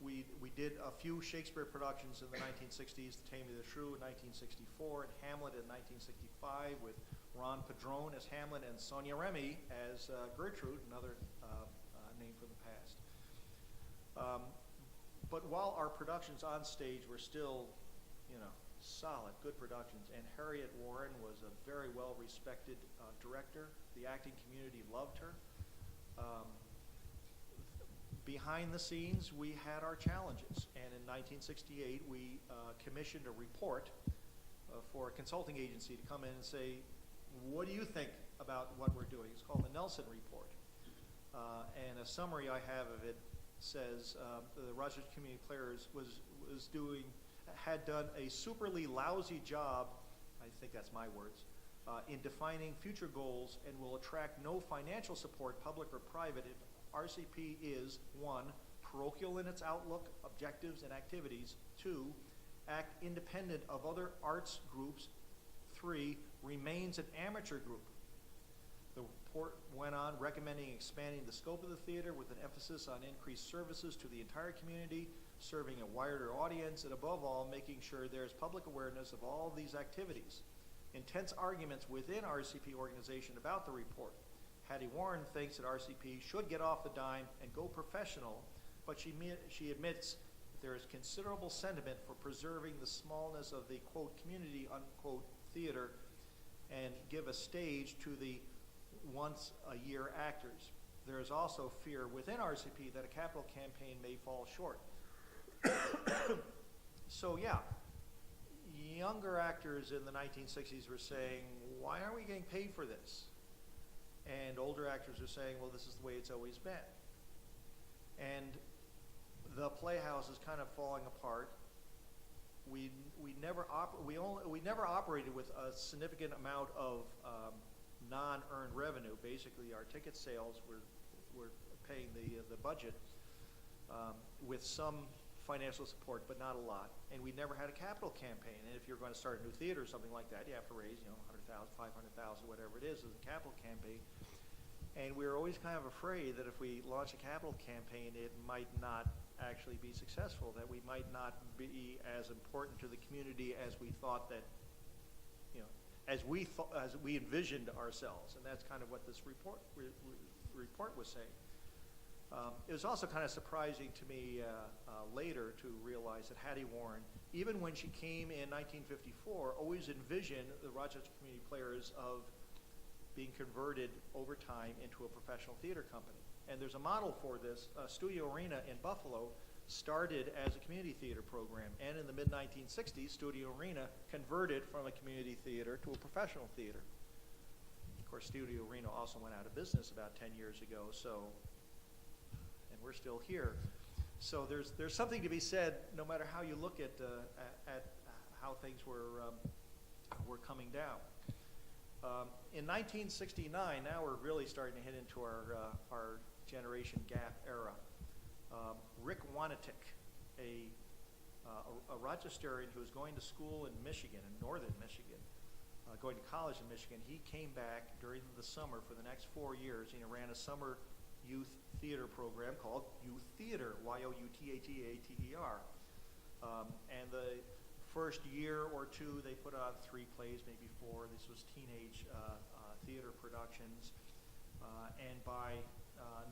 we did a few Shakespeare productions in the 1960s, The Taming of the Shrew in 1964, and Hamlet in 1965 with Ron Padrone as Hamlet and Sonia Remy as Gertrude, another name from the past. But while our productions on stage were still, solid, good productions, and Harriet Warren was a very well-respected director, the acting community loved her. Behind the scenes, we had our challenges, and in 1968, we commissioned a report for a consulting agency to come in and say, what do you think about what we're doing? It's called the Nelson Report. And a summary I have of it says the Rochester Community Players had done a superly lousy job, I think that's my words, in defining future goals and will attract no financial support, public or private, if RCP is, 1, parochial in its outlook, objectives, and activities, 2, act independent of other arts groups, 3, remains an amateur group. The report went on recommending expanding the scope of the theater with an emphasis on increased services to the entire community, serving a wider audience, and above all, making sure there's public awareness of all of these activities. Intense arguments within RCP organization about the report. Hattie Warren thinks that RCP should get off the dime and go professional, but she admits that there is considerable sentiment for preserving the smallness of the, quote, community, unquote, theater and give a stage to the once-a-year actors. There is also fear within RCP that a capital campaign may fall short. So yeah, younger actors in the 1960s were saying, why aren't we getting paid for this? And older actors are saying, well, this is the way it's always been. And the Playhouse is kind of falling apart. We never operated with a significant amount of non-earned revenue. Basically, our ticket sales were paying the budget with some financial support, but not a lot. And we never had a capital campaign. And if you're going to start a new theater or something like that, you have to raise, $100,000, $500,000, whatever it is a capital campaign. And we were always kind of afraid that if we launch a capital campaign, it might not actually be successful, that we might not be as important to the community as we thought that, as we envisioned ourselves. And that's kind of what this report was saying. It was also kind of surprising to me later to realize that Hattie Warren, even when she came in 1954, always envisioned the Rochester Community Players of being converted over time into a professional theater company. And there's a model for this. Studio Arena in Buffalo started as a community theater program, and in the mid-1960s, Studio Arena converted from a community theater to a professional theater. Of course, Studio Arena also went out of business about 10 years ago, and we're still here. So there's something to be said, no matter how you look at how things were coming down. In 1969, now we're really starting to hit into our generation gap era. Rick Wanatic, a Rochesterian who was going to school in Michigan, in northern Michigan, going to college in Michigan, he came back during the summer for the next 4 years, and he ran a summer youth theater program called Youth Theater, Y-O-U-T-H-E-A-T-E-R. And the first year or two, they put on 3 plays, maybe 4. This was teenage theater productions. And by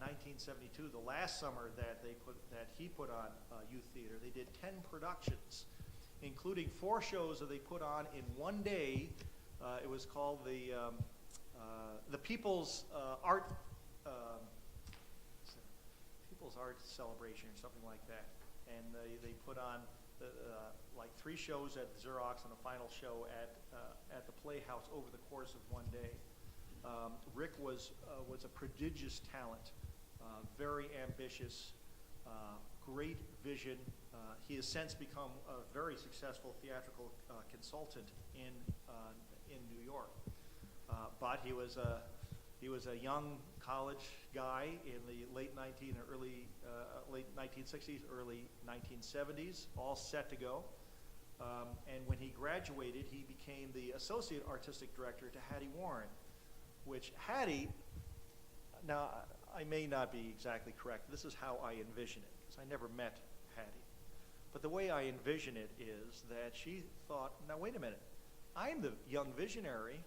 1972, the last summer that he put on youth theater, they did 10 productions, including 4 shows that they put on in one day. It was called the People's Art Celebration or something like that. And they put on like 3 shows at Xerox and a final show at the Playhouse over the course of one day. Rick was a prodigious talent, very ambitious, great vision. He has since become a very successful theatrical consultant in New York. But he was a young college guy in the late 1960s, early 1970s, all set to go. And when he graduated, he became the associate artistic director to Hattie Warren, which Hattie, now I may not be exactly correct, this is how I envision it, because I never met Hattie. But the way I envision it is that she thought, now wait a minute, I'm the young visionary.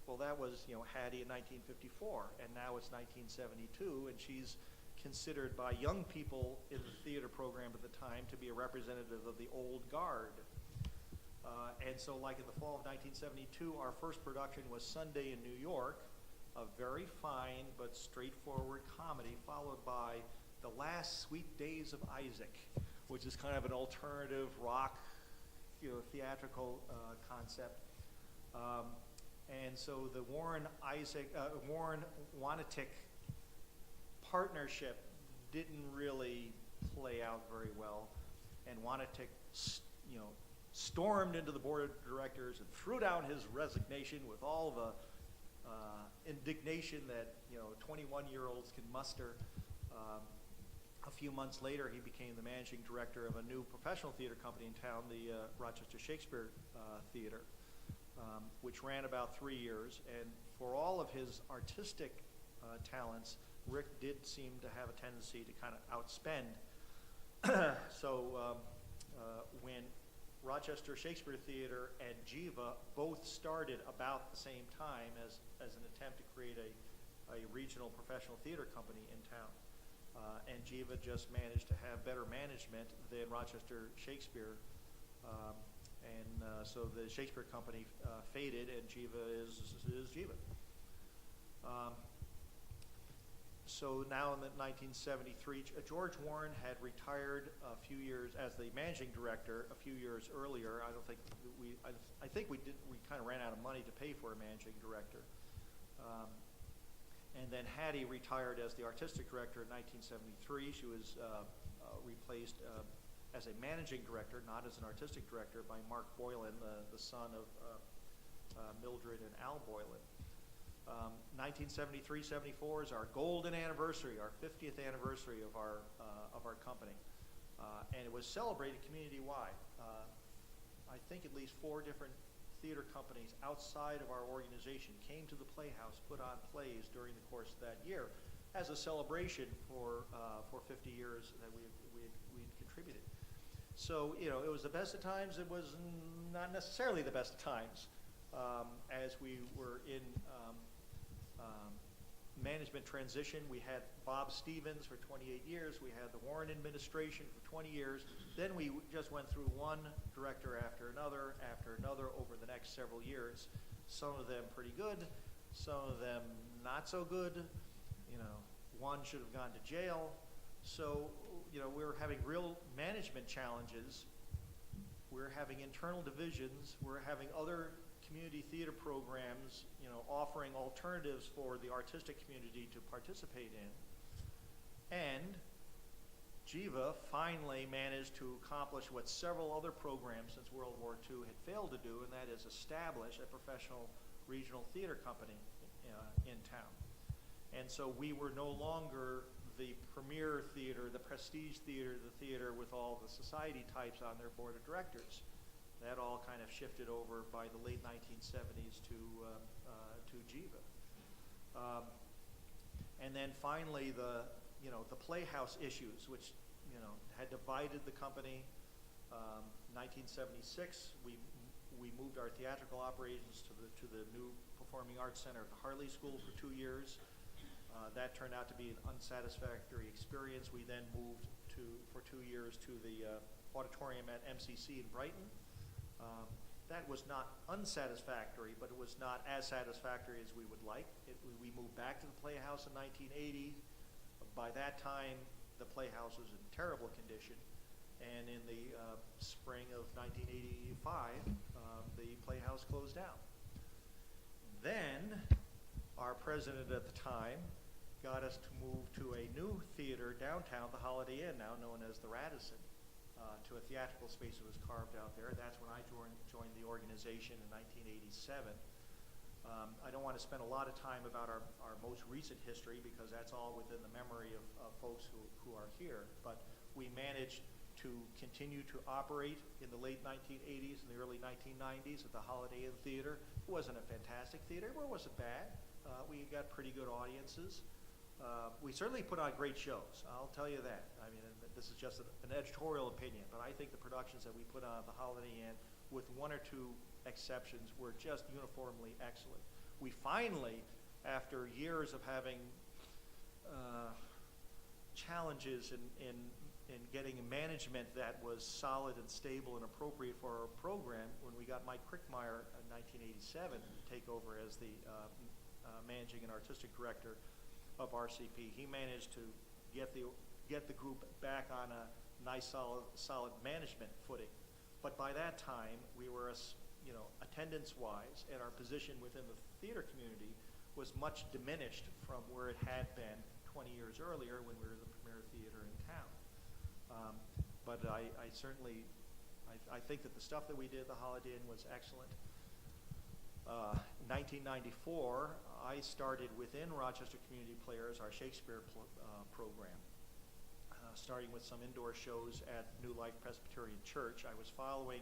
Well, that was, Hattie in 1954, and now it's 1972, and she's considered by young people in the theater program at the time to be a representative of the old guard. And so like in the fall of 1972, our first production was Sunday in New York, a very fine but straightforward comedy, followed by The Last Sweet Days of Isaac, which is kind of an alternative rock, theatrical concept. And so the Warren-Wanetic partnership didn't really play out very well, and Wanetic, stormed into the board of directors and threw down his resignation with all the indignation that 21-year-olds can muster. A few months later, he became the managing director of a new professional theater company in town, the Rochester Shakespeare Theater, which ran about 3 years. And for all of his artistic talents, Rick did seem to have a tendency to kind of outspend. So when Rochester Shakespeare Theater and Jiva both started about the same time as an attempt to create a regional professional theater company in town. And Jiva just managed to have better management than Rochester Shakespeare. So the Shakespeare company faded, and Jiva is Jiva. So now in 1973, George Warren had retired a few years as the managing director a few years earlier. I think we kind of ran out of money to pay for a managing director. And then Hattie retired as the artistic director in 1973. She was replaced as a managing director, not as an artistic director, by Mark Boylan, the son of Mildred and Al Boylan. 1973-74 is our golden anniversary, our 50th anniversary of our company, and it was celebrated community-wide. I think at least 4 different theater companies outside of our organization came to the Playhouse, put on plays during the course of that year as a celebration for 50 years that we'd contributed. So it was the best of times. It was not necessarily the best of times, as we were in management transition. We had Bob Stevens for 28 years. We had the Warren administration for 20 years. Then we just went through one director after another over the next several years. Some of them pretty good, some of them not so good. One should have gone to jail. So, we were having real management challenges. We're having internal divisions. We're having other community theater programs, offering alternatives for the artistic community to participate in. And Jiva finally managed to accomplish what several other programs since World War II had failed to do, and that is establish a professional regional theater company in town. And so we were no longer the premier theater, the prestige theater, the theater with all the society types on their board of directors. That all kind of shifted over by the late 1970s to Jiva. And then finally the Playhouse issues, which had divided the company. 1976, we moved our theatrical operations to the new Performing Arts Center at the Harley School for 2 years. That turned out to be an unsatisfactory experience. We then moved for 2 years to the auditorium at MCC in Brighton. That was not unsatisfactory, but it was not as satisfactory as we would like. We moved back to the Playhouse in 1980. By that time, the Playhouse was in terrible condition. And in the spring of 1985, the Playhouse closed down. Then, our president at the time got us to move to a new theater downtown, the Holiday Inn, now known as the Radisson, to a theatrical space that was carved out there. That's when I joined the organization in 1987. I don't want to spend a lot of time about our most recent history because that's all within the memory of folks who are here. But we managed to continue to operate in the late 1980s and the early 1990s at the Holiday Inn Theater. It wasn't a fantastic theater, but it wasn't bad. We got pretty good audiences. We certainly put on great shows, I'll tell you that. I mean, and this is just an editorial opinion, but I think the productions that we put on at the Holiday Inn, with one or two exceptions, were just uniformly excellent. We finally, after years of having challenges in getting management that was solid and stable and appropriate for our program, when we got Mike Crickmeyer in 1987 to take over as the managing and artistic director of RCP, he managed to get the group back on a nice solid management footing. But by that time, we were, attendance-wise, and our position within the theater community was much diminished from where it had been 20 years earlier when we were the premier theater in town. But I certainly think that the stuff that we did at the Holiday Inn was excellent. 1994, I started within Rochester Community Players our Shakespeare program, starting with some indoor shows at New Life Presbyterian Church. I was following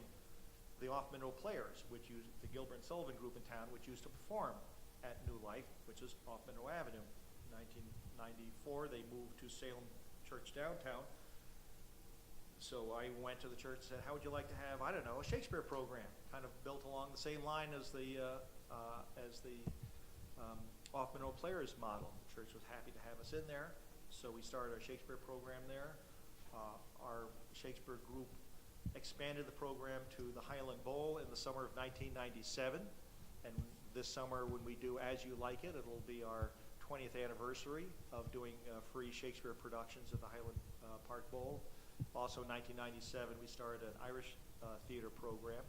the Off-Monroe Players, the Gilbert and Sullivan group in town, which used to perform at New Life, which is off Monroe Avenue. In 1994, they moved to Salem Church downtown. So I went to the church and said, how would you like to have, I don't know, a Shakespeare program, kind of built along the same line as the Off-Monroe Players model. The church was happy to have us in there, so we started our Shakespeare program there. Our Shakespeare group expanded the program to the Highland Bowl in the summer of 1997, and this summer when we do As You Like It, it'll be our 20th anniversary of doing free Shakespeare productions at the Highland Park Bowl. Also, in 1997, we started an Irish theater program.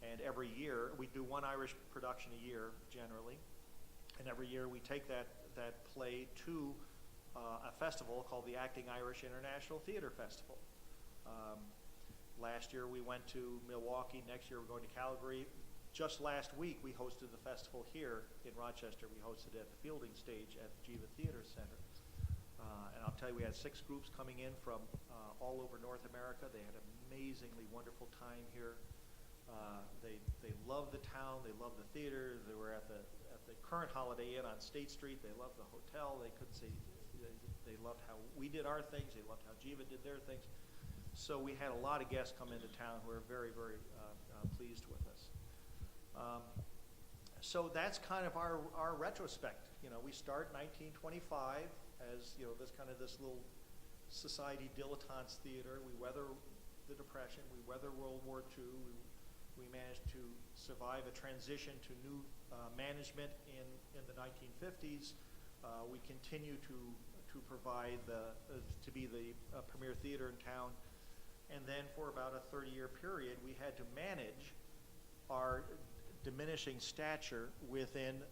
And every year, we do one Irish production a year, generally. And every year, we take that play to a festival called the Acting Irish International Theater Festival. Last year, we went to Milwaukee. Next year, we're going to Calgary. Just last week, we hosted the festival here in Rochester. We hosted it at the Fielding Stage at the Jiva Theater Center. And I'll tell you, we had 6 groups coming in from all over North America. They had an amazingly wonderful time here. They loved the town. They loved the theater. They were at the current Holiday Inn on State Street. They loved the hotel. They couldn't say they loved how we did our things. They loved how Jiva did their things. So we had a lot of guests come into town who were very, very pleased with us. So that's kind of our retrospect. We start 1925 as this little society dilettantes theater. We weather the Depression. We weather World War II. We managed to survive a transition to new management in the 1950s. We continue to provide to be the premier theater in town. And then for about a 30-year period, we had to manage our diminishing stature within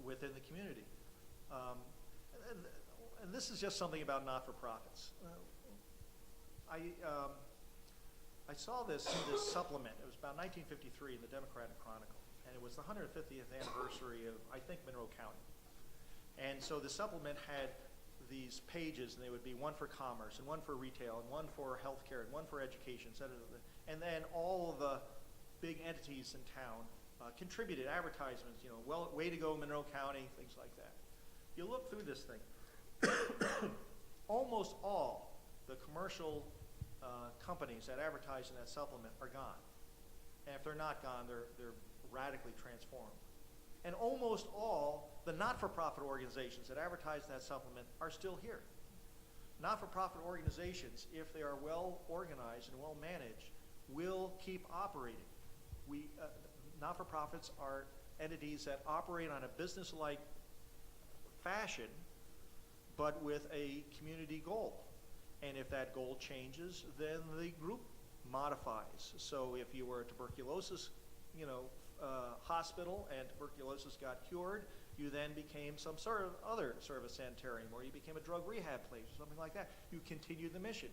the community. And this is just something about not-for-profits. I saw this supplement. It was about 1953 in the Democratic Chronicle, and it was the 150th anniversary of, I think, Monroe County. And so the supplement had these pages, and they would be one for commerce, and one for retail, and one for healthcare, and one for education, and then all of the big entities in town contributed advertisements, way to go Monroe County, things like that. You look through this thing, almost all the commercial companies that advertise in that supplement are gone. And if they're not gone, they're radically transformed. And almost all the not-for-profit organizations that advertise in that supplement are still here. Not-for-profit organizations, if they are well organized and well managed, will keep operating. Not-for-profits are entities that operate on a business-like fashion, but with a community goal. And if that goal changes, then the group modifies. So if you were a tuberculosis, hospital and tuberculosis got cured, you then became some other sort of a sanitarium, or you became a drug rehab place or something like that. You continued the mission.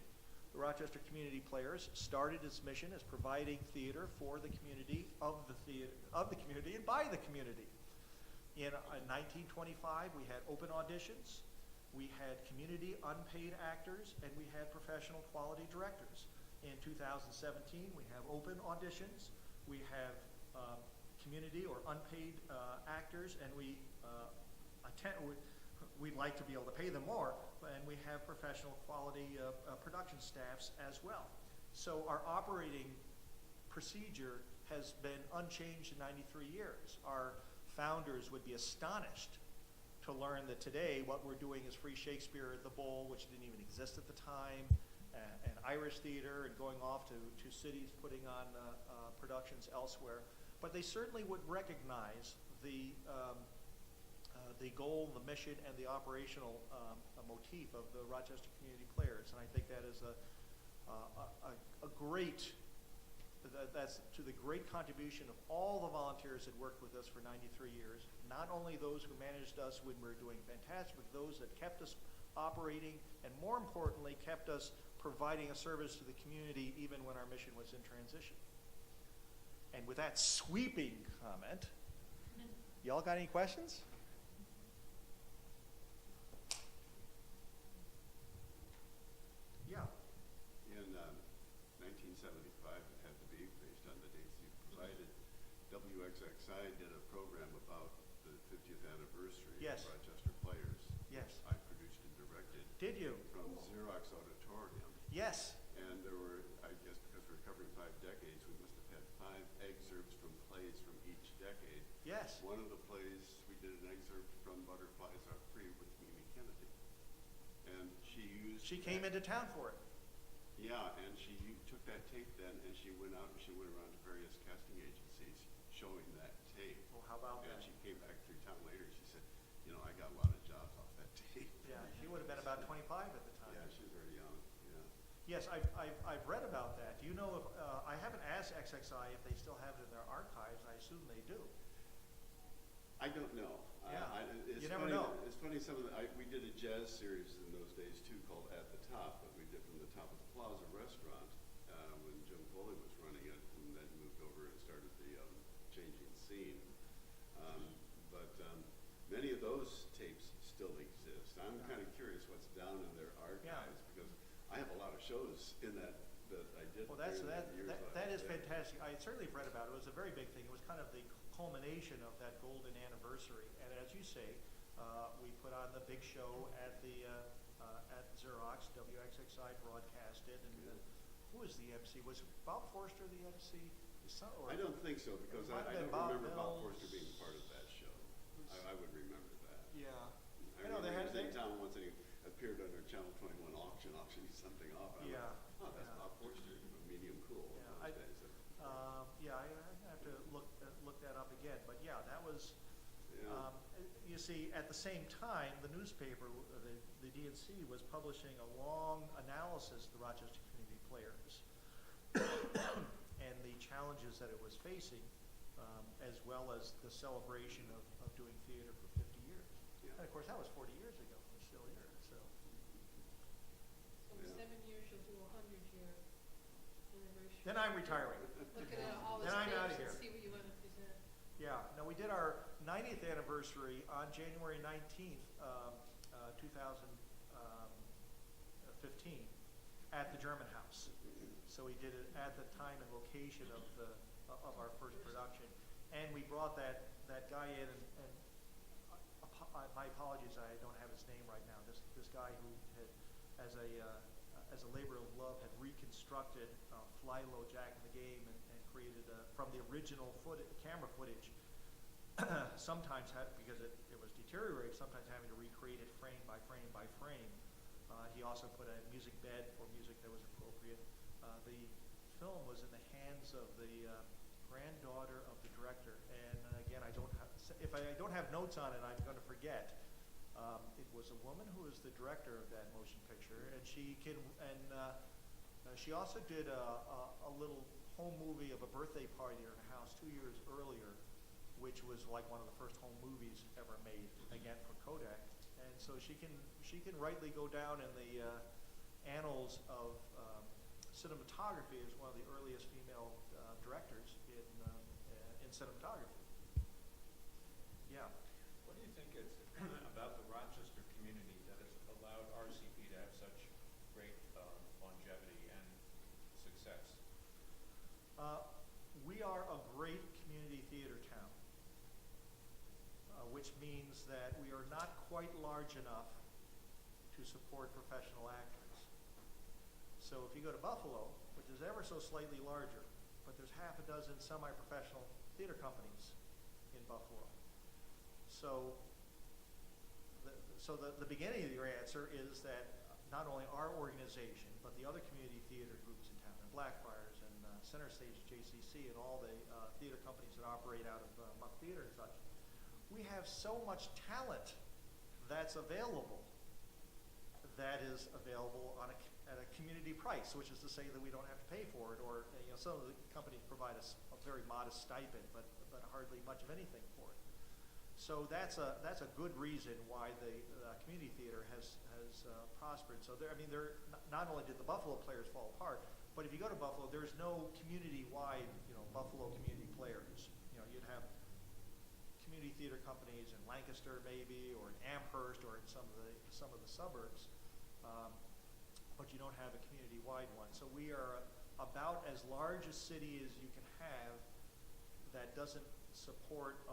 The Rochester Community Players started its mission as providing theater for the community, of the community, and by the community. In 1925, we had open auditions, we had community unpaid actors, and we had professional quality directors. In 2017, we have open auditions, we have community or unpaid actors, and we, we'd like to be able to pay them more, and we have professional quality production staffs as well. So our operating procedure has been unchanged in 93 years. Our founders would be astonished to learn that today what we're doing is free Shakespeare at the Bowl, which didn't even exist at the time, and Irish theater, and going off to cities putting on productions elsewhere. But they certainly would recognize the goal, the mission, and the operational motif of the Rochester Community Players. And I think that is that's to the great contribution of all the volunteers that worked with us for 93 years, not only those who managed us when we were doing fantastic, but those that kept us operating, and more importantly, kept us providing a service to the community even when our mission was in transition. And with that sweeping comment, y'all got any questions? Yeah. In 1975, it had to be based on the dates you provided. WXXI did a program about the 50th anniversary Yes. of Rochester Players. Yes. I produced and directed. Did you? From Xerox Auditorium. Yes. And there were, I guess because we're covering 5 decades, we must have had 5 excerpts from plays from each decade. Yes. One of the plays, we did an excerpt from Butterflies Are Free with Mimi Kennedy. And She came into town for it. Yeah, and she took that tape then, and she went out and she went around to various casting agencies showing that tape. Well, how about and that? she came back 3 times later and she said, you know, I got a lot of jobs off that tape. Yeah, she would have been about 25 at the time. Yeah, she was very young, yeah. Yes, I've read about that. Do you know if, I haven't asked XXI if they still have it in their archives. I assume they do. I don't know. Yeah, It's you never funny, know. It's funny, we did a jazz series in those days too called At the Top, that we did from the top of the Plaza restaurant when Jim Foley was running it, and then moved over and started the Changing Scene. Many of those tapes still exist. I'm kind of curious what's down in their archives because I have a lot of shows in that I did. Well, during the years that I is was there. fantastic. I certainly have read about it. It was a very big thing. It was kind of the culmination of that golden anniversary. And as you say, we put on the big show at the at Xerox. WXXI broadcast it. And who was the MC? Was Bob Forster the MC? I don't think so because I don't remember Bob Forster being part of that show. I would remember that. Yeah. I know they was in town once and he appeared under Channel 21 auctioning something off. And Yeah. I'm like, oh, that's Bob Forster, medium cool. Yeah, I have to look that up again. But yeah, that was. Yeah. You see, at the same time, the newspaper, the DNC, was publishing a long analysis of the Rochester Community Players and the challenges that it was facing, as well as the celebration of doing theater for 50 years. Yeah. And of course, that was 40 years ago. We're still here, so. So in 7 years, you'll do a 100-year anniversary. Then I'm retiring. Look at all this Then I'm outta tapes here. and see what you want to present. Yeah, no, we did our 90th anniversary on January 19th, 2015, at the German House. So we did it at the time and location of our first production, and we brought that guy in. And my apologies, I don't have his name right now. This guy who had, as a labor of love, had reconstructed Fly Low Jack in the Game and created from the original camera footage. Sometimes because it was deteriorated, sometimes having to recreate it frame by frame by frame. He also put a music bed for music that was appropriate. The film was in the hands of the granddaughter of the director, and again, if I don't have notes on it, I'm going to forget. It was a woman who was the director of that motion picture, and she also did a little home movie of a birthday party in her house 2 years earlier, which was like one of the first home movies ever made, again for Kodak. And so she can rightly go down in the annals of cinematography as one of the earliest female directors in cinematography. Yeah. What do you think it's about the Rochester community that has allowed RCP to have such great longevity and success? We are a great community theater town, which which means that we are not quite large enough to support professional actors. So if you go to Buffalo, which is ever so slightly larger, but there's half a dozen semi-professional theater companies in Buffalo. So the beginning of your answer is that not only our organization, but the other community theater groups in town, and Blackfriars and Center Stage JCC and all the theater companies that operate out of Muck Theater and such, we have so much talent that's available that is available at a community price, which is to say that we don't have to pay for it, or some of the companies provide us a very modest stipend, but hardly much of anything for it. So that's a good reason why the community theater has prospered. So not only did the Buffalo players fall apart, but if you go to Buffalo, there's no community-wide Buffalo community players. You'd have community theater companies in Lancaster maybe, or in Amherst, or in some of the suburbs, but you don't have a community-wide one. So we are about as large a city as you can have that doesn't support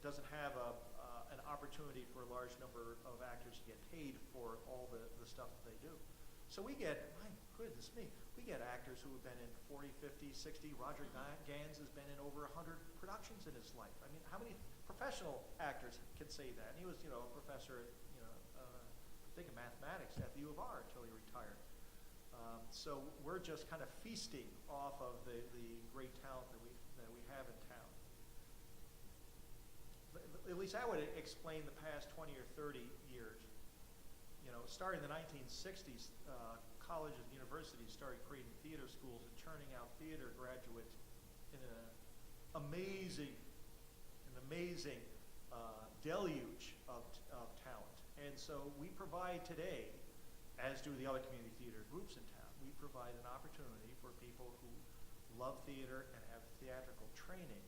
doesn't have an opportunity for a large number of actors to get paid for all the stuff that they do. So we get, my goodness me, we get actors who have been in 40, 50, 60. Roger Gans has been in over 100 productions in his life. I mean, how many professional actors can say that? And he was, a professor at, I think in mathematics at the U of R until he retired. So we're just kind of feasting off of the great talent that we have in town. At least I would explain the past 20 or 30 years. Starting in the 1960s, colleges and universities started creating theater schools and churning out theater graduates in an amazing deluge of talent. And so we provide today, as do the other community theater groups in town, we provide an opportunity for people who love theater and have theatrical training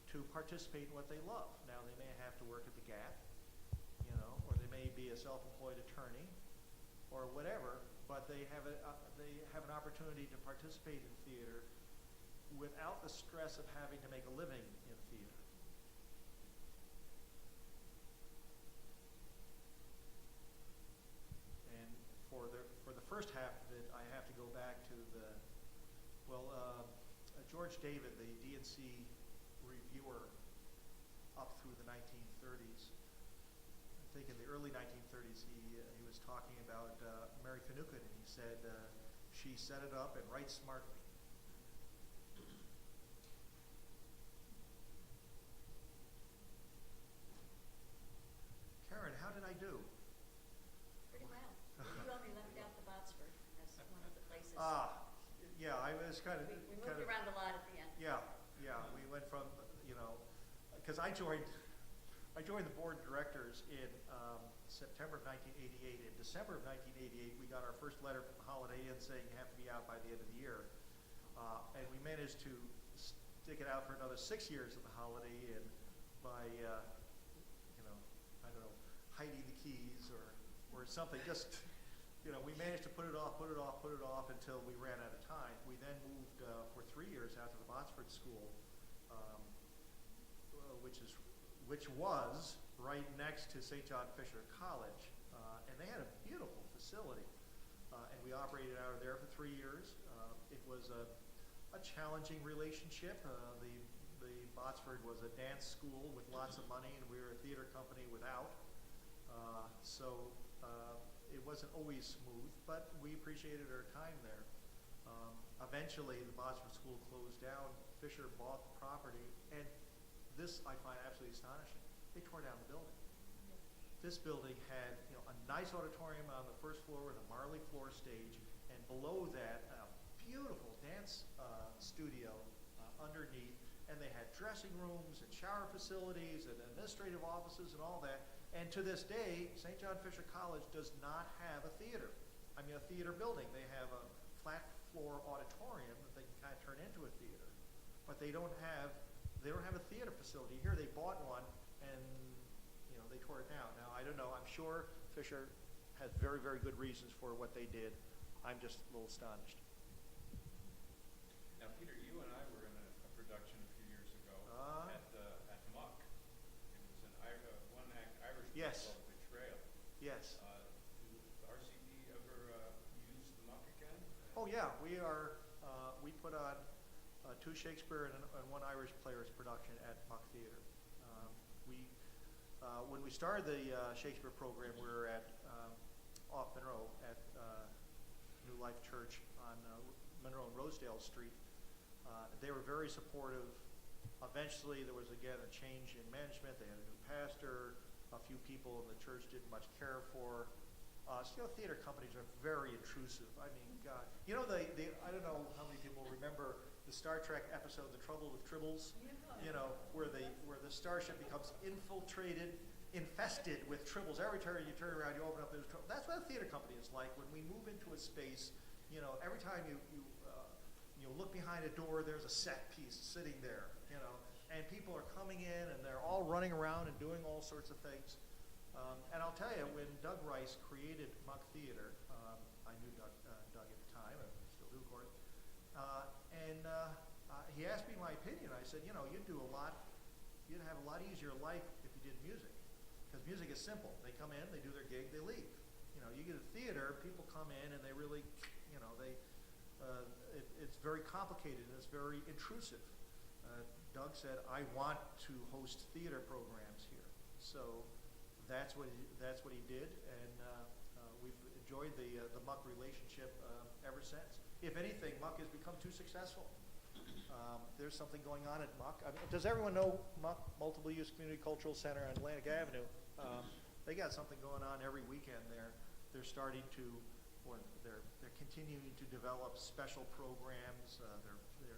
to participate in what they love. Now, they may have to work at the Gap, or they may be a self-employed attorney, or whatever, but they have an opportunity to participate in theater without the stress of having to make a living in theater. And for the first half of it, I have to go back to George David, the DNC reviewer, up through the 1930s. I think in the early 1930s, he was talking about Mary Finucane, and he said, she set it up and right smartly. Karen, how did I do? Pretty well. You only left out the Botsford as one of the places. Yeah, I was kind of... We moved around a lot at the end. Yeah, we went from, because I joined the board of directors in September of 1988. In December of 1988, we got our first letter from the Holiday Inn saying you have to be out by the end of the year. And we managed to stick it out for another 6 years at the Holiday Inn by, I don't know, hiding the keys or something. Just, we managed to put it off until we ran out of time. We then moved for 3 years out to the Botsford School, which was right next to St. John Fisher College, and they had a beautiful facility, and we operated out of there for 3 years. It was a challenging relationship. The Botsford was a dance school with lots of money, and we were a theater company without. So it wasn't always smooth, but we appreciated our time there. Eventually, the Botsford School closed down. Fisher bought the property, and this I find absolutely astonishing. They tore down the building. This building had a nice auditorium on the first floor with a Marley floor stage, and below that, a beautiful dance studio underneath, and they had dressing rooms and shower facilities and administrative offices and all that. And to this day, St. John Fisher College does not have a theater. I mean, a theater building. They have a flat floor auditorium that they can kind of turn into a theater, but they don't have a theater facility. Here they bought one, and they tore it down. Now, I don't know. I'm sure Fisher has very, very good reasons for what they did. I'm just a little astonished. Now, Peter, you and I were in a production a few years ago at Muck. It was an Yeah, we are, we put on 2 Shakespeare and 1 Irish Players production at Muck Theater. When we started the Shakespeare program, we were at off Monroe at New Life Church on Monroe and Rosedale Street. They were very supportive. Eventually, there was again a change in management. They had a new pastor. A few people in the church didn't much care for. Still, theater companies are very intrusive. I mean, God, you know, I don't know how many people remember the Star Trek episode, The Trouble with Tribbles, you know, where the starship becomes infiltrated, infested with tribbles. Every time you turn around, you open up, there's trouble. That's what a theater company is like. When we move into a space, you know, every time you look behind a door, there's a set piece sitting there, you know, and people are coming in and they're all running around and doing all sorts of things. And I'll tell you, when Doug Rice created Muck Theater, I knew Doug at the time, I still do, of course, and he asked me my opinion. I said, you know, you'd have a lot easier life if you did music, because music is simple. They come in, they do their gig, they leave. You know, you get a theater, people come in and they really, you know, it's very complicated and it's very intrusive. Doug said, I want to host theater programs here. So that's what he did, and we've enjoyed the Muck relationship ever since. If anything, Muck has become too successful. There's something going on at Muck. I mean, does everyone know Muck, Multiple Use Community Cultural Center on Atlantic Avenue? They got something going on every weekend there. They're starting to, or they're continuing to develop special programs.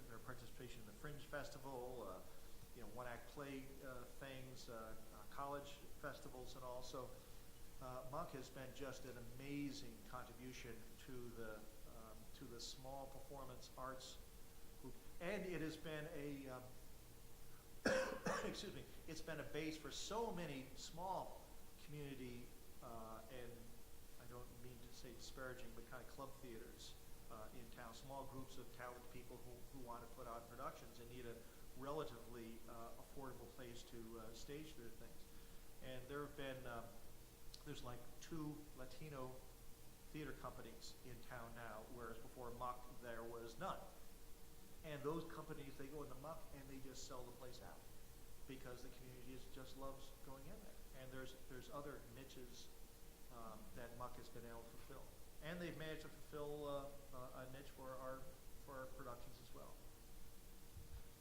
Their participation in the Fringe Festival, you know, one-act play things, college festivals, and also Muck has been just an amazing contribution to the small performance arts group, and it has been a excuse me, it's been a base for so many small community and I don't mean to say disparaging, but kind of club theaters in town, small groups of talented people who want to put on productions and need a relatively affordable place to stage their things. And there have been, there's like 2 Latino theater companies in town now, whereas before Muck there was none. And those companies, they go into Muck and they just sell the place out because the community just loves going in there. And there's other niches that Muck has been able to fulfill. And they've managed to fulfill a niche for our productions as well.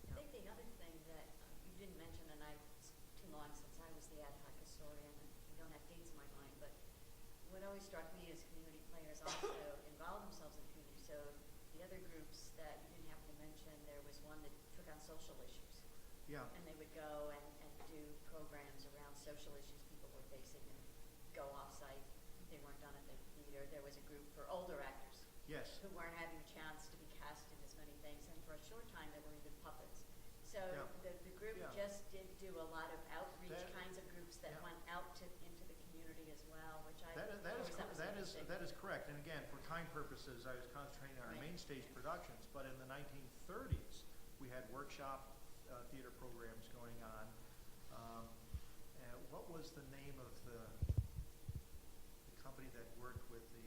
I think the other thing that you didn't mention, and it's too long since I was the ad hoc historian, and I don't have dates in my mind, but what always struck me is community players also involve themselves in community. So the other groups that you didn't happen to mention, there was one that took on social issues. Yeah. And they would go and do programs around social issues people were facing and go off-site. They weren't done at the theater. There was a group for older actors. Yes. Who weren't having a chance to be cast in as many things. And for a short time, there were even puppets. So Yeah. the group Yeah. just did do a lot of outreach kinds of groups that Yeah. went out into the community as well, which I That always thought was interesting. is correct. And again, for time purposes, I was concentrating on our Right. main stage productions. But in the 1930s, we had workshop theater programs going on. What was the name of the company that worked with the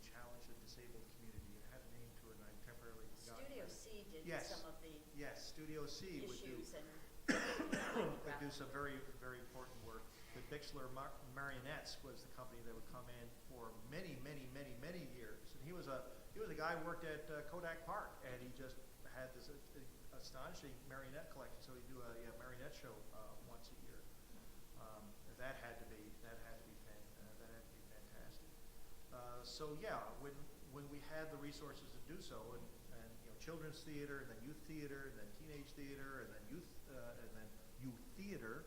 challenged and disabled community? It had a name to it, and I temporarily forgot. Studio C did Yes. some of the Yes, Studio C would do. issues and They do some very, very important work. The Bixler Marionettes was the company that would come in for many, many, many, many years. And he was a guy who worked at Kodak Park, and he just had this astonishing marionette collection. So he'd do a marionette show once a year. That had to be fantastic. So yeah, when we had the resources to do so, and you know, children's theater, and then youth theater, and then teenage theater, and then youth theater,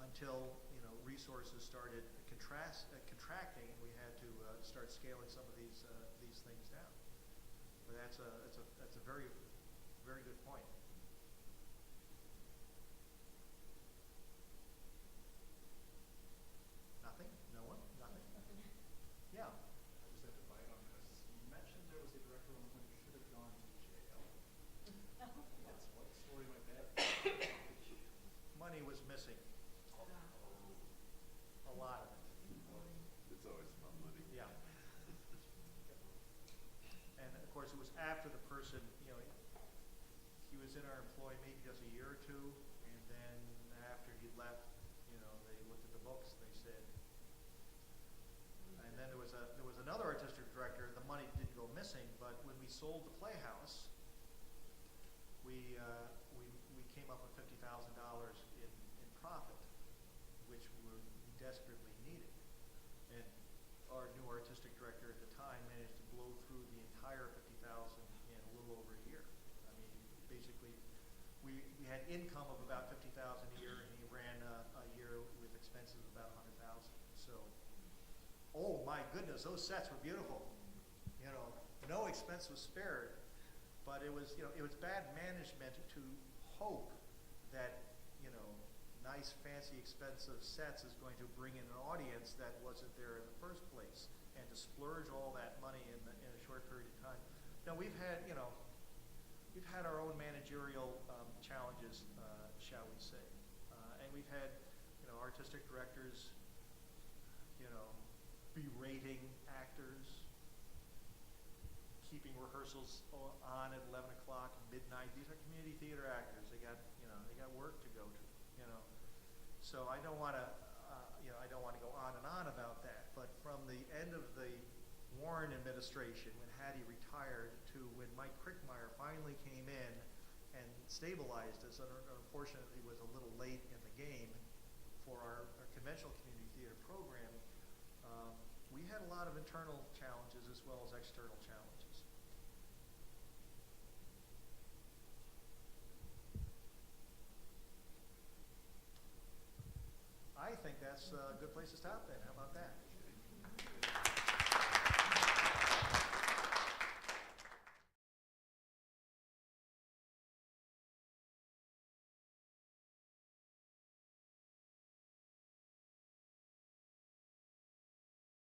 until you know resources started contracting, and we had to start scaling some of these things down. But that's a very, very good point. Nothing? No one? Nothing? Yeah. I just had to bite on this. You mentioned there was a director on who should have gone to jail. What story went there? Money was missing. A lot of it. It's always about money. Yeah. and of course it was after the person, you know, he was in our employ maybe just a year or two, and then after he left, you know, they looked at the books and they said, and then there was another artistic director. The money didn't go missing, but when we sold the Playhouse, we came up with $50,000 in profit, which we desperately needed. And our new artistic director at the time managed to blow through the entire $50,000 in a little over a year. I mean, basically, we had income of about $50,000 a year, and he ran a year with expenses of about $100,000. So, oh my goodness, those sets were beautiful. You know, no expense was spared. But it was, you know, it was bad management to hope that, you know, nice, fancy, expensive sets is going to bring in an audience that wasn't there in the first place, and to splurge all that money in a short period of time. Now we've had, you know, we've had our own managerial challenges, shall we say, and we've had, you know, artistic directors, you know, berating actors, keeping rehearsals on at 11 o'clock, midnight. These are community theater actors. They got, you know, they got work to go to, you know. So I don't want to, you know, I don't want to go on and on about that. But from the end of the Warren administration, when Hattie retired, to when Mike Crickmeyer finally came in and stabilized us, and unfortunately was a little late in the game for our conventional community theater program, we had a lot of internal challenges as well as external challenges. I think that's a good place to stop then. How about that?